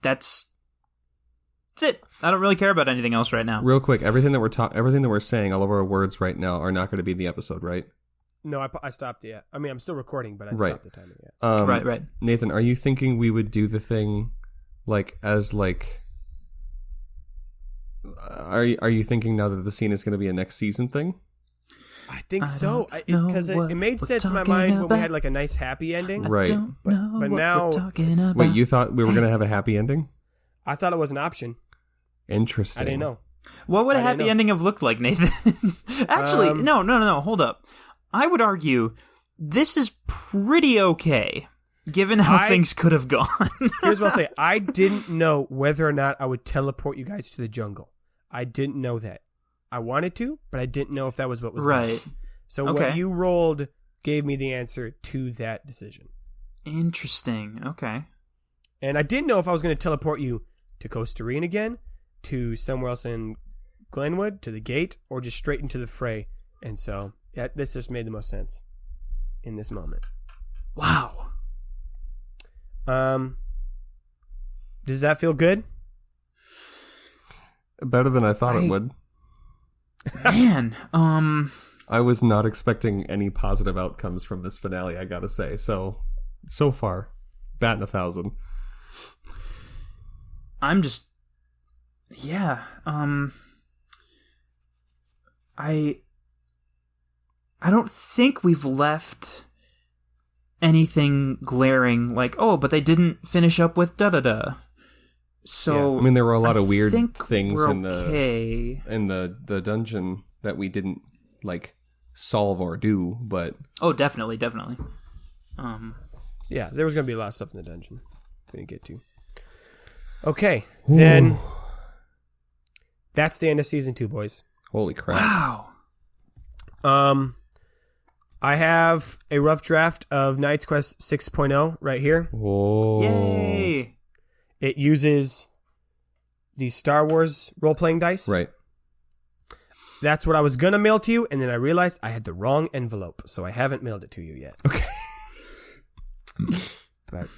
That's it. I don't really care about anything else right now. Real quick, everything that we're saying, all of our words right now are not going to be in the episode, right? No, I stopped the... I mean, I'm still recording, but I Right. stopped the timing. Yeah. Right. Nathan, are you thinking we would do the thing Are you thinking now that the scene is going to be a next season thing? I think so. know Because what it made we're sense in my talking mind when we about. had like a nice happy ending. Right. Don't know but what now we're talking about. Wait, you thought we were going to have a happy ending? I thought it was an option. Interesting. I didn't know. What would a I didn't happy know. ending have looked like, Nathan? Actually, no. Hold up. I would argue this is pretty okay, given how things could have gone. Here's what I'll say. I didn't know whether or not I would teleport you guys to the jungle. I didn't know that. I wanted to, but I didn't know if that was what was Right. going on. So Okay. what you rolled gave me the answer to that decision. Interesting. Okay. And I didn't know if I was going to teleport you to Costa Rica again, to somewhere else in Glenwood, to the gate, or just straight into the fray. And so this just made the most sense in this moment. Wow. Does that feel good? Better than I thought it would. Man, I was not expecting any positive outcomes from this finale, I gotta say. So far, batting 1,000. I'm just, yeah, I don't think we've left anything glaring, like, oh, but they didn't finish up with da-da-da. So, Yeah. I mean, there were a lot I of weird think things we're in okay. the dungeon that we didn't, like, solve or do, but... Oh, definitely. Yeah, there was going to be a lot of stuff in the dungeon we didn't get to. Okay, then that's the end of season 2, boys. Holy crap. Wow. I have a rough draft of Knight's Quest 6.0 right here. Whoa. Yay! It uses the Star Wars role-playing dice. Right. That's what I was going to mail to you, and then I realized I had the wrong envelope, so I haven't mailed it to you yet. Okay. But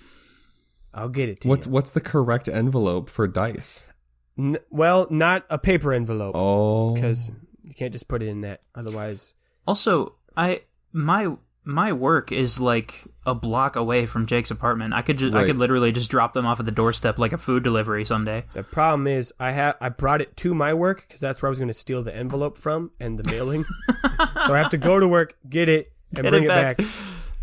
I'll get it to you. What's the correct envelope for dice? Well, not a paper envelope. Oh. Because you can't just put it in that. Otherwise... Also, my work is like a block away from Jake's apartment. I could Right. literally just drop them off at the doorstep like a food delivery someday. The problem is I brought it to my work because that's where I was going to steal the envelope from and the mailing. So I have to go to work, get it, and Get bring it it back. back.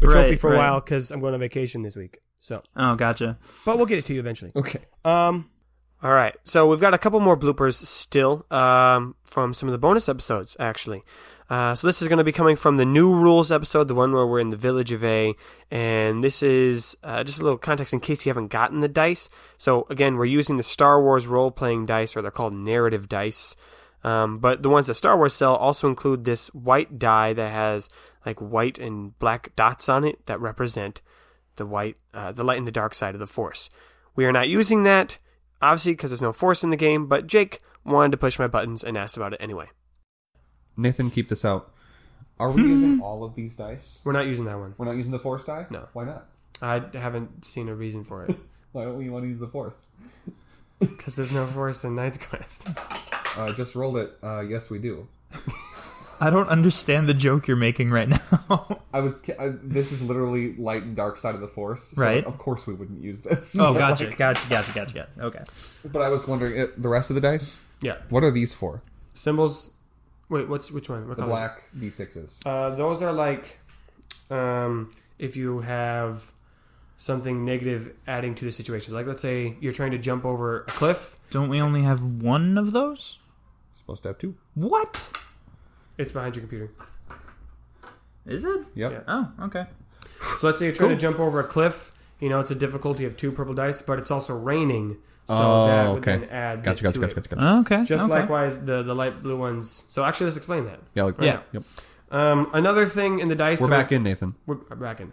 Which won't be Right, for a right. while because I'm going on vacation this week. So, Oh, gotcha. but we'll get it to you eventually. Okay. All right, so we've got a couple more bloopers still from some of the bonus episodes, actually. So this is going to be coming from the New Rules episode, the one where we're in the Village of A, and this is just a little context in case you haven't gotten the dice. So again, we're using the Star Wars role-playing dice, or they're called narrative dice. But the ones that Star Wars sell also include this white die that has like white and black dots on it that represent the light and the dark side of the Force. We are not using that, obviously, because there's no Force in the game, but Jake wanted to push my buttons and asked about it anyway. Nathan, keep this out. Are we using all of these dice? We're not using that one. We're not using the Force die? No. Why not? I haven't seen a reason for it. Why don't we want to use the Force? Because there's no Force in Knight's Quest. Just rolled it. Yes, we do. I don't understand the joke you're making right now. This is literally light and dark side of the Force. So Right. Of course we wouldn't use this. Oh, But, gotcha, like, gotcha. Okay. But I was wondering, the rest of the dice? Yeah. What are these for? Symbols. Wait, which one? What The color? black D6s. Those are like if you have something negative adding to the situation. Like, let's say you're trying to jump over a cliff. Don't we only have one of those? Supposed to have 2. What? It's behind your computer. Is it? Yep. Yeah. Oh, okay. So let's say you're trying to jump over a cliff. You know, it's a difficulty of 2 purple dice, but it's also raining. So that would then add this to it. Gotcha. Okay. Just okay. likewise, the light blue ones. So actually, let's explain that. Yeah, like, Yeah. Yep. Another thing in the dice. We're back in, Nathan. We're back in.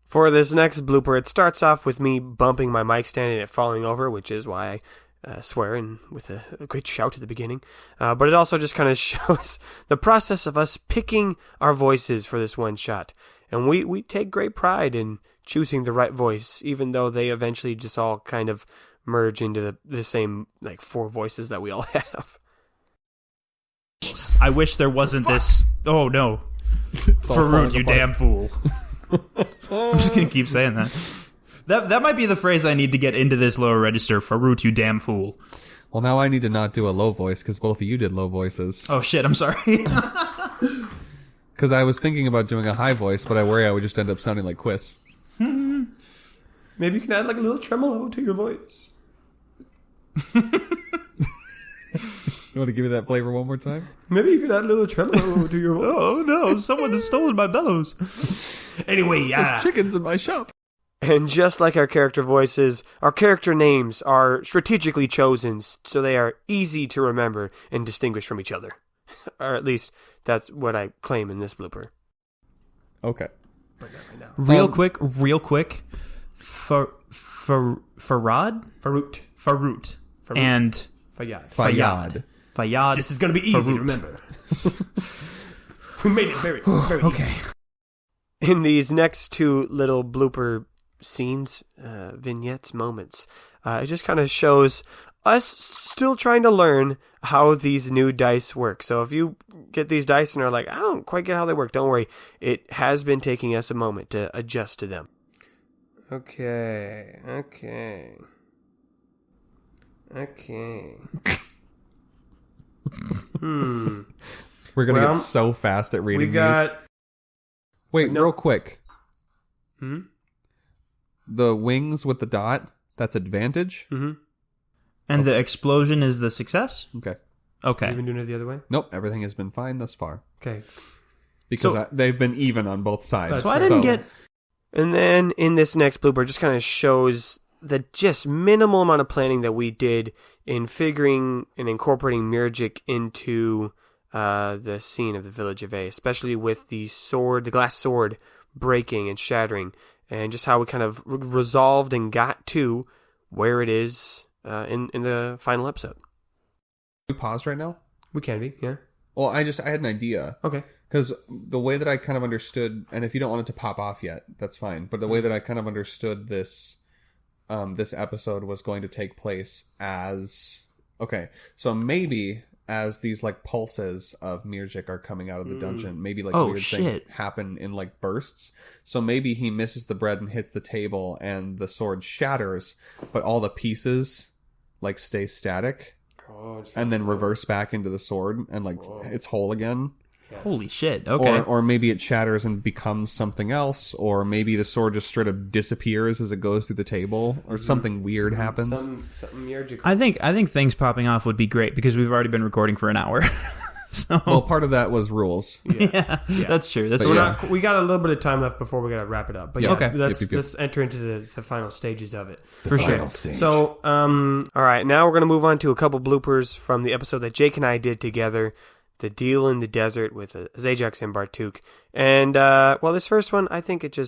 For this next blooper, it starts off with me bumping my mic stand and it falling over, which is why I swear and with a great shout at the beginning. But it also just kind of shows the process of us picking our voices for this one shot. And we take great pride in choosing the right voice, even though they eventually just all kind of merge into the same, like, 4 voices that we all have. I wish there wasn't this. Oh no, Farouk, you damn fool! I'm just gonna keep saying that. That might be the phrase I need to get into this lower register. Farouk, you damn fool! Well, now I need to not do a low voice because both of you did low voices. Oh shit, I'm sorry. Because I was thinking about doing a high voice, but I worry I would just end up sounding like Quiz. Maybe you can add like a little tremolo to your voice. want to give me that flavor one more time? Maybe you could add a little tremolo to your voice. Oh no, someone has stolen my bellows. Anyway, There's chickens in my shop. And just like our character voices, our character names are strategically chosen so they are easy to remember and distinguish from each other. Or at least that's what I claim in this blooper. Okay. Real quick. Farad? Farut. And Fayyad. Fayyad. This is going to be easy to Farut. remember. We made it very, very easy. Okay. In these next two little blooper scenes, vignettes, moments, it just kind of shows us still trying to learn how these new dice work. So if you get these dice and are like, I don't quite get how they work, don't worry. It has been taking us a moment to adjust to them. Okay. We're going to Well, get so fast at reading We got... these. Wait, real quick. The wings with the dot, that's advantage? Mm-hmm. And the explosion is the success? Okay. Okay. You've been doing it the other way? Nope, everything has been fine thus far. Okay. Because they've been even on both sides. So I didn't get... And then in this next blooper, just kind of shows the just minimal amount of planning that we did in figuring and incorporating Mirjik into the scene of the Village of A, especially with the glass sword breaking and shattering, and just how we kind of resolved and got to where it is in the final episode. We paused right now? We can be, yeah. Well, I had an idea. Okay. Because the way that I kind of understood, and if you don't want it to pop off yet, that's fine. But the way that I kind of understood this episode was going to take place as... Okay, so maybe as these like pulses of Mirjik are coming out of the dungeon, maybe like weird things happen in like bursts. So maybe he misses the bread and hits the table and the sword shatters, but all the pieces like stay static and then reverse back into the sword and like it's whole again. Holy shit, okay. Or maybe it shatters and becomes something else, or maybe the sword just straight up disappears as it goes through the table, or something weird happens. Something Mirjik. I think things popping off would be great because we've already been recording for an hour. So Well, part of that was rules. yeah. That's true. That's So true. we got a little bit of time left before we got to wrap it up. But yeah, Okay. let's enter into the final stages of it. For sure. So, all right, now we're going to move on to a couple bloopers from the episode that Jake and I did together, The Deal in the Desert with Zajax and Bartuk. And, well, this first one, I think it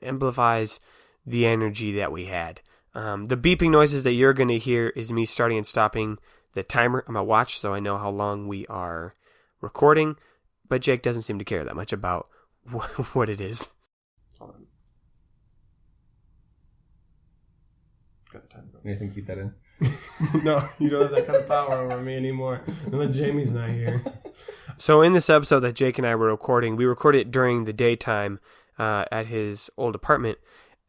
amplifies the energy that we had. The beeping noises that you're going to hear is me starting and stopping the timer on my watch, so I know how long we are recording. But Jake doesn't seem to care that much about what it is. Hold on. Anything, keep that in. No, you don't have that kind of power over me anymore. Unless Jamie's not here. So in this episode that Jake and I were recording, we recorded it during the daytime at his old apartment.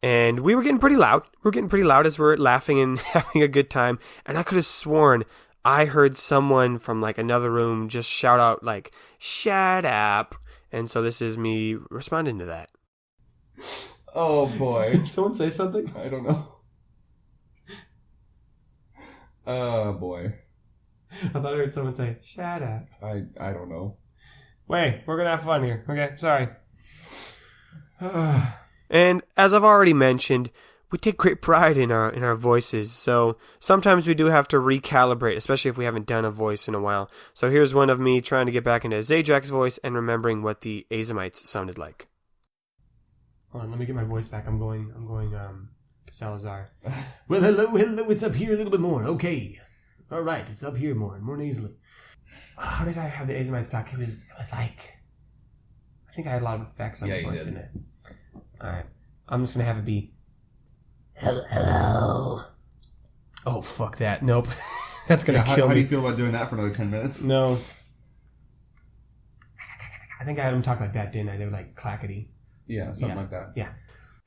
And we were getting pretty loud. We were getting pretty loud as we were laughing and having a good time. And I could have sworn I heard someone from like another room just shout out like, "Shut up." And so this is me responding to that. Oh boy. Did someone say something? I don't know. Oh boy. I thought I heard someone say, "Shut up." I don't know. Wait, we're gonna have fun here. Okay, sorry. And as I've already mentioned, we take great pride in our voices, so sometimes we do have to recalibrate, especially if we haven't done a voice in a while. So here's one of me trying to get back into Zajak's voice and remembering what the Azamites sounded like. Hold on, let me get my voice back. I'm going Salazar. Well, hello, it's up here a little bit more. Okay. All right, it's up here more nasally. How did I have the Azamites talk? It was like... I think I had a lot of effects on this voice, didn't I? Alright. I'm just going to have it be... Hello. Oh, fuck that. Nope. That's going to kill me. How do you feel about doing that for another 10 minutes? No. I think I had them talk like that, didn't I? They were like clackety. Yeah, something like that. Yeah.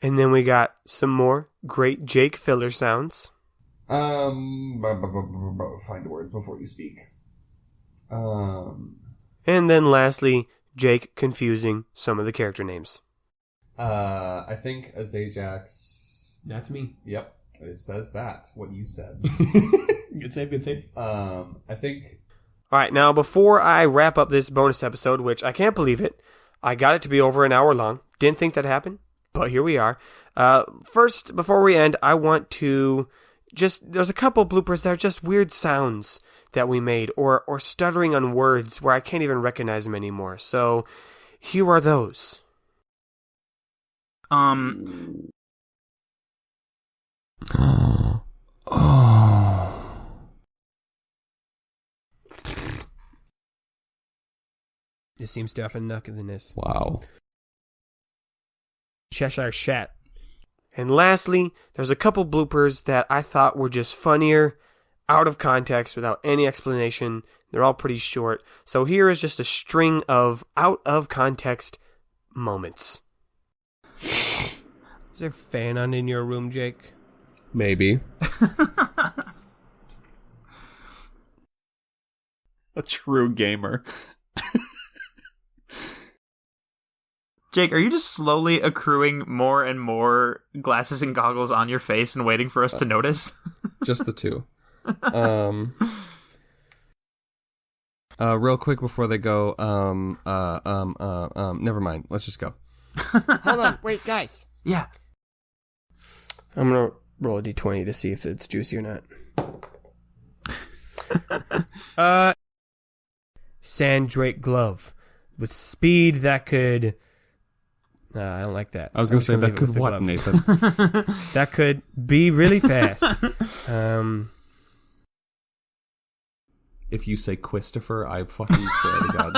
And then we got some more great Jake filler sounds. Find words before you speak. And then lastly, Jake confusing some of the character names. I think Zajax. That's me. Yep, it says that. What you said. Good save, good save. I think. All right, now before I wrap up this bonus episode, which I can't believe it, I got it to be over an hour long. Didn't think that happened, but here we are. First, before we end, I want to there's a couple bloopers that are just weird sounds that we made, or stuttering on words where I can't even recognize them anymore. So, here are those. It seems to have enough in this. Wow. Cheshire Shat. And lastly, there's a couple bloopers that I thought were just funnier, out of context, without any explanation. They're all pretty short. So here is just a string of out of context moments. Is there a fan on in your room, Jake? Maybe. A true gamer. Jake, are you just slowly accruing more and more glasses and goggles on your face and waiting for us to notice? Just the two. Real quick before they go, never mind. Let's just go. Hold on. Wait, guys. Yeah. I'm going to roll a d20 to see if it's juicy or not. Sandrake glove with speed that could... I don't like that. I was going to say that could what, Nathan? That could be really fast. If you say Christopher, I fucking swear to God.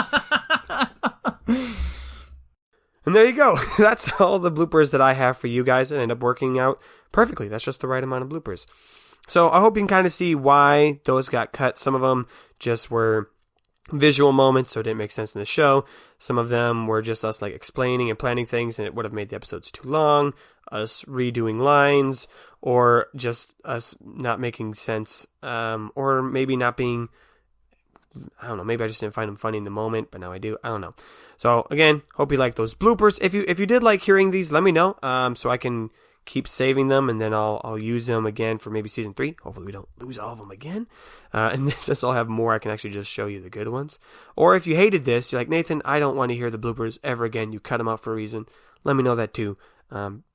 And there you go. That's all the bloopers that I have for you guys. It ended up working out perfectly. That's just the right amount of bloopers. So I hope you can kind of see why those got cut. Some of them just were visual moments, so it didn't make sense in the show. Some of them were just us like explaining and planning things, and it would have made the episodes too long, us redoing lines, or just us not making sense, or maybe not being, I don't know, maybe I just didn't find them funny in the moment, but now I do. I don't know. So again, hope you like those bloopers. If you did like hearing these, let me know, so I can keep saving them, and then I'll use them again for maybe season 3. Hopefully we don't lose all of them again. And then since I'll have more, I can actually just show you the good ones. Or if you hated this, you're like, Nathan, I don't want to hear the bloopers ever again. You cut them out for a reason. Let me know that too.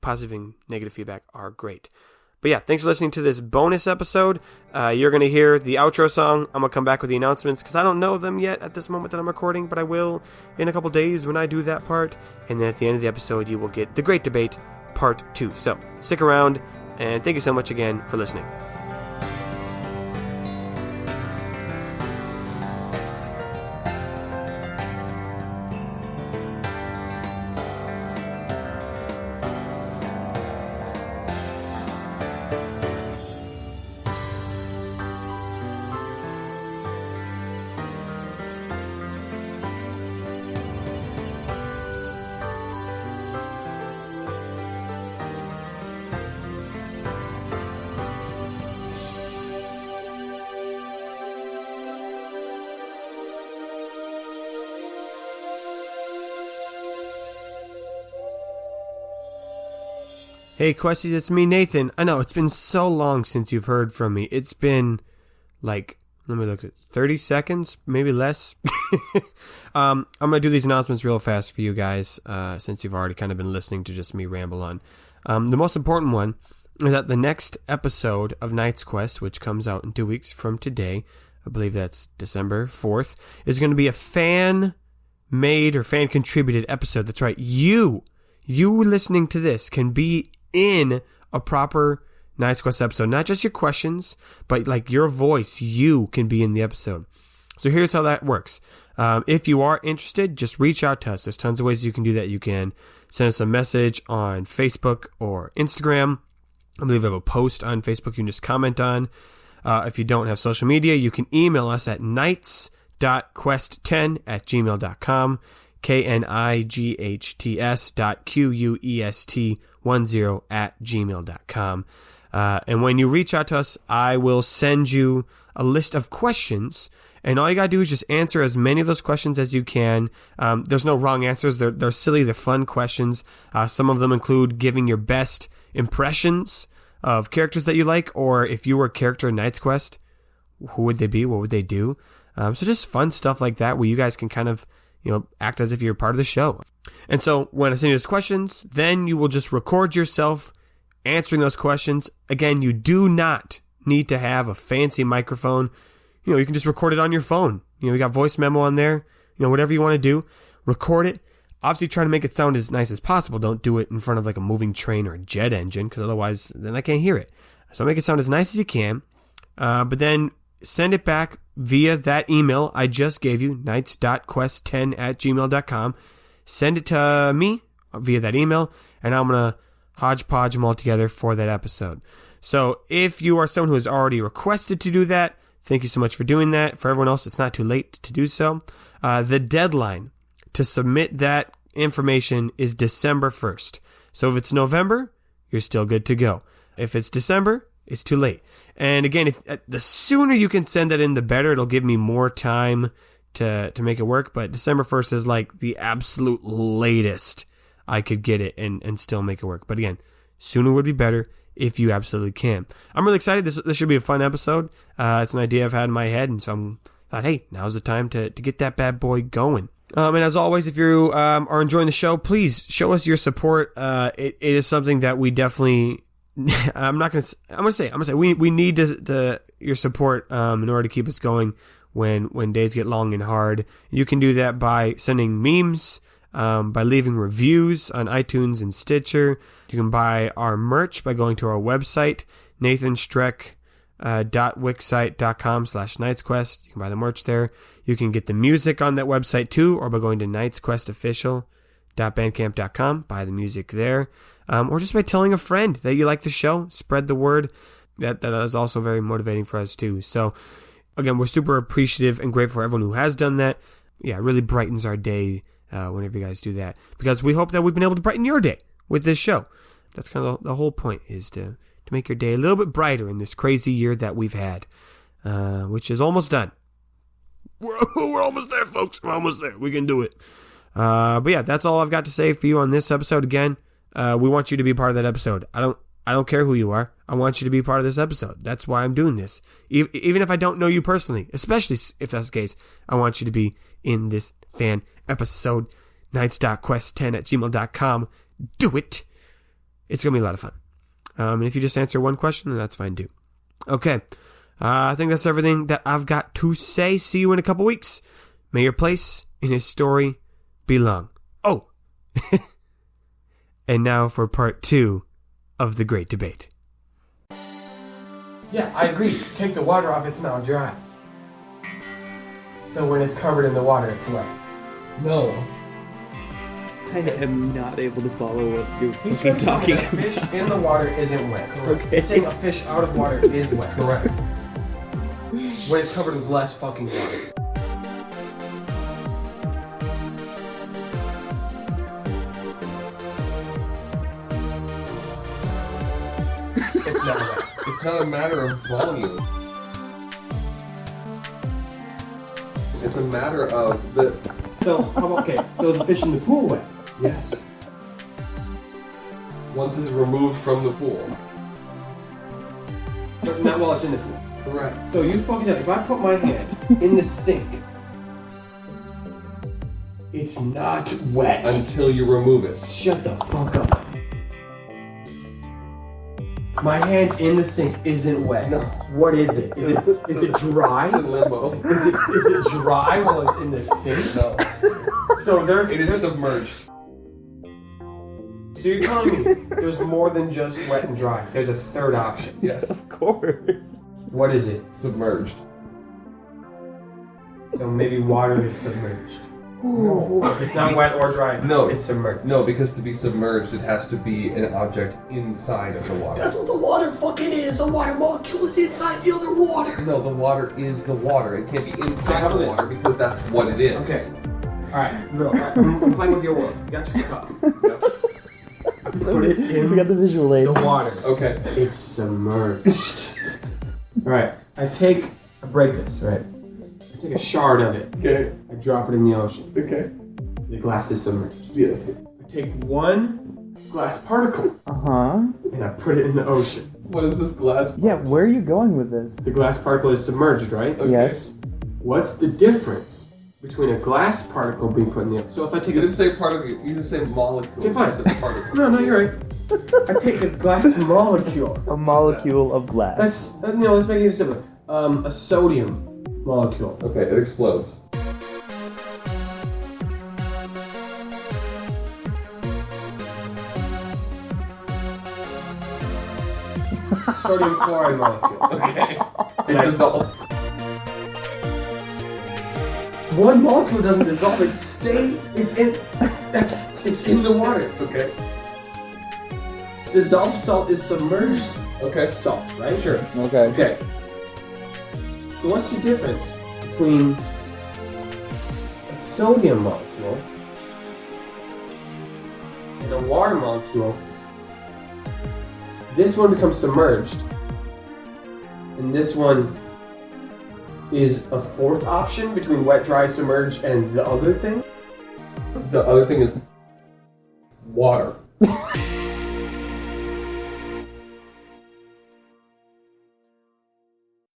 Positive and negative feedback are great. But yeah, thanks for listening to this bonus episode. You're going to hear the outro song. I'm going to come back with the announcements because I don't know them yet at this moment that I'm recording, but I will in a couple days when I do that part. And then at the end of the episode, you will get the great debate part 2. So stick around, and thank you so much again for listening. Hey, Questies, it's me, Nathan. I know, it's been so long since you've heard from me. It's been, like, let me look at 30 seconds, maybe less. I'm going to do these announcements real fast for you guys, since you've already kind of been listening to just me ramble on. The most important one is that the next episode of Knight's Quest, which comes out in 2 weeks from today, I believe that's December 4th, is going to be a fan-made or fan-contributed episode. That's right, you listening to this can be in a proper Knight's Quest episode. Not just your questions, but like your voice, you can be in the episode. So here's how that works. If you are interested, just reach out to us. There's tons of ways you can do that. You can send us a message on Facebook or Instagram. I believe I have a post on Facebook you can just comment on. If you don't have social media, you can email us at knights.quest10@gmail.com. KNIGHTS.QUEST10@gmail.com. And when you reach out to us, I will send you a list of questions, and all you gotta do is just answer as many of those questions as you can. There's no wrong answers. They're silly, they're fun questions. Some of them include giving your best impressions of characters that you like, or if you were a character in Knight's Quest, who would they be? What would they do? So just fun stuff like that where you guys can kind of, act as if you're part of the show. And so when I send you those questions, then you will just record yourself answering those questions. Again, you do not need to have a fancy microphone. You can just record it on your phone. We got voice memo on there. Whatever you want to do, record it. Obviously, try to make it sound as nice as possible. Don't do it in front of like a moving train or a jet engine, because otherwise then I can't hear it. So make it sound as nice as you can. But then send it back via that email I just gave you, knights.quest10@gmail.com. Send it to me via that email, and I'm going to hodgepodge them all together for that episode. So if you are someone who has already requested to do that, thank you so much for doing that. For everyone else, it's not too late to do so. The deadline to submit that information is December 1st. So if it's November, you're still good to go. If it's December, it's too late. And again, the sooner you can send that in, the better. It'll give me more time to make it work. But December 1st is like the absolute latest I could get it and still make it work. But again, sooner would be better if you absolutely can. I'm really excited. This should be a fun episode. It's an idea I've had in my head, and so I thought, hey, now's the time to get that bad boy going. And as always, if you are enjoying the show, please show us your support. It is something that we definitely. I'm gonna say we need your support in order to keep us going when days get long and hard. You can do that by sending memes, by leaving reviews on iTunes and Stitcher. You can buy our merch by going to our website, nathanstreck.wixsite.com/knightsquest. You can buy the merch there. You can get the music on that website too, or by going to knightsquestofficial.bandcamp.com. Buy the music there. Or just by telling a friend that you like the show. Spread the word. That is also very motivating for us too. So again, we're super appreciative and grateful for everyone who has done that. Yeah, it really brightens our day whenever you guys do that, because we hope that we've been able to brighten your day with this show. That's kind of the whole point, is to make your day a little bit brighter in this crazy year that we've had, which is almost done. We're almost there, folks. We're almost there. We can do it. But yeah, that's all I've got to say for you on this episode. Again, we want you to be part of that episode. I don't care who you are. I want you to be part of this episode. That's why I'm doing this. Even if I don't know you personally, especially if that's the case, I want you to be in this fan episode. Knights.quest10@gmail.com. Do it. It's going to be a lot of fun. And if you just answer one question, then that's fine too. Okay. I think that's everything that I've got to say. See you in a couple weeks. May your place in his story be long. Oh! And now for part 2 of the great debate. Yeah, I agree. Take the water off, it's now dry. So when it's covered in the water, it's wet. No. I am not able to follow what you're He's fucking talking about. about. Fish in the water isn't wet. Correct. Okay. He's saying a fish out of water is wet. Correct. When it's covered with less fucking water. It's not wet. It's not a matter of volume. It's a matter of the... So the fish in the pool wet? Yes. Once it's removed from the pool. But not while it's in the pool. Correct. So you fucking up. If I put my hand in the sink, it's not wet. Until you remove it. Shut the fuck up. My hand in the sink isn't wet. No. What is it? Is it dry? It's in limbo. Is it dry while it's in the sink? No. So It is submerged. So you're telling me there's more than just wet and dry. There's a third option. Yes. Of course. What is it? Submerged. So maybe water is submerged. No. It's not wet or dry. No. It's submerged. No, because to be submerged, it has to be an object inside of the water. That's what the water fucking is. A water molecule is inside the other water. No, the water is the water. It can't be inside the water because that's what it is. Okay. Alright, no. I'm playing with your world. You got your cup. Yep. Put it in We got the visual aid. the water. Okay. It's submerged. Alright, I break this, right? I take a shard of it. Okay. I drop it in the ocean. Okay. The glass is submerged. Yes. I take one glass particle Uh-huh. and I put it in the ocean. What is this glass? Yeah, where are you going with this? The glass particle is submerged, right? Okay. Yes. What's the difference between a glass particle being put in the air? So if I take You didn't say particle. You didn't say molecule. Okay, fine. You said particle. No, you're right. I take a glass molecule. A molecule of glass. Let's make it even simpler. A sodium molecule. Okay, it explodes. Sodium chloride molecule. Okay. It dissolves. One molecule doesn't dissolve, it's in the water. Okay. Dissolved salt is submerged Okay. salt, right? Sure. Okay. Okay. So what's the difference between a sodium molecule and a water molecule? This one becomes submerged, and this one is a fourth option between wet, dry, submerged, and the other thing. The other thing is water.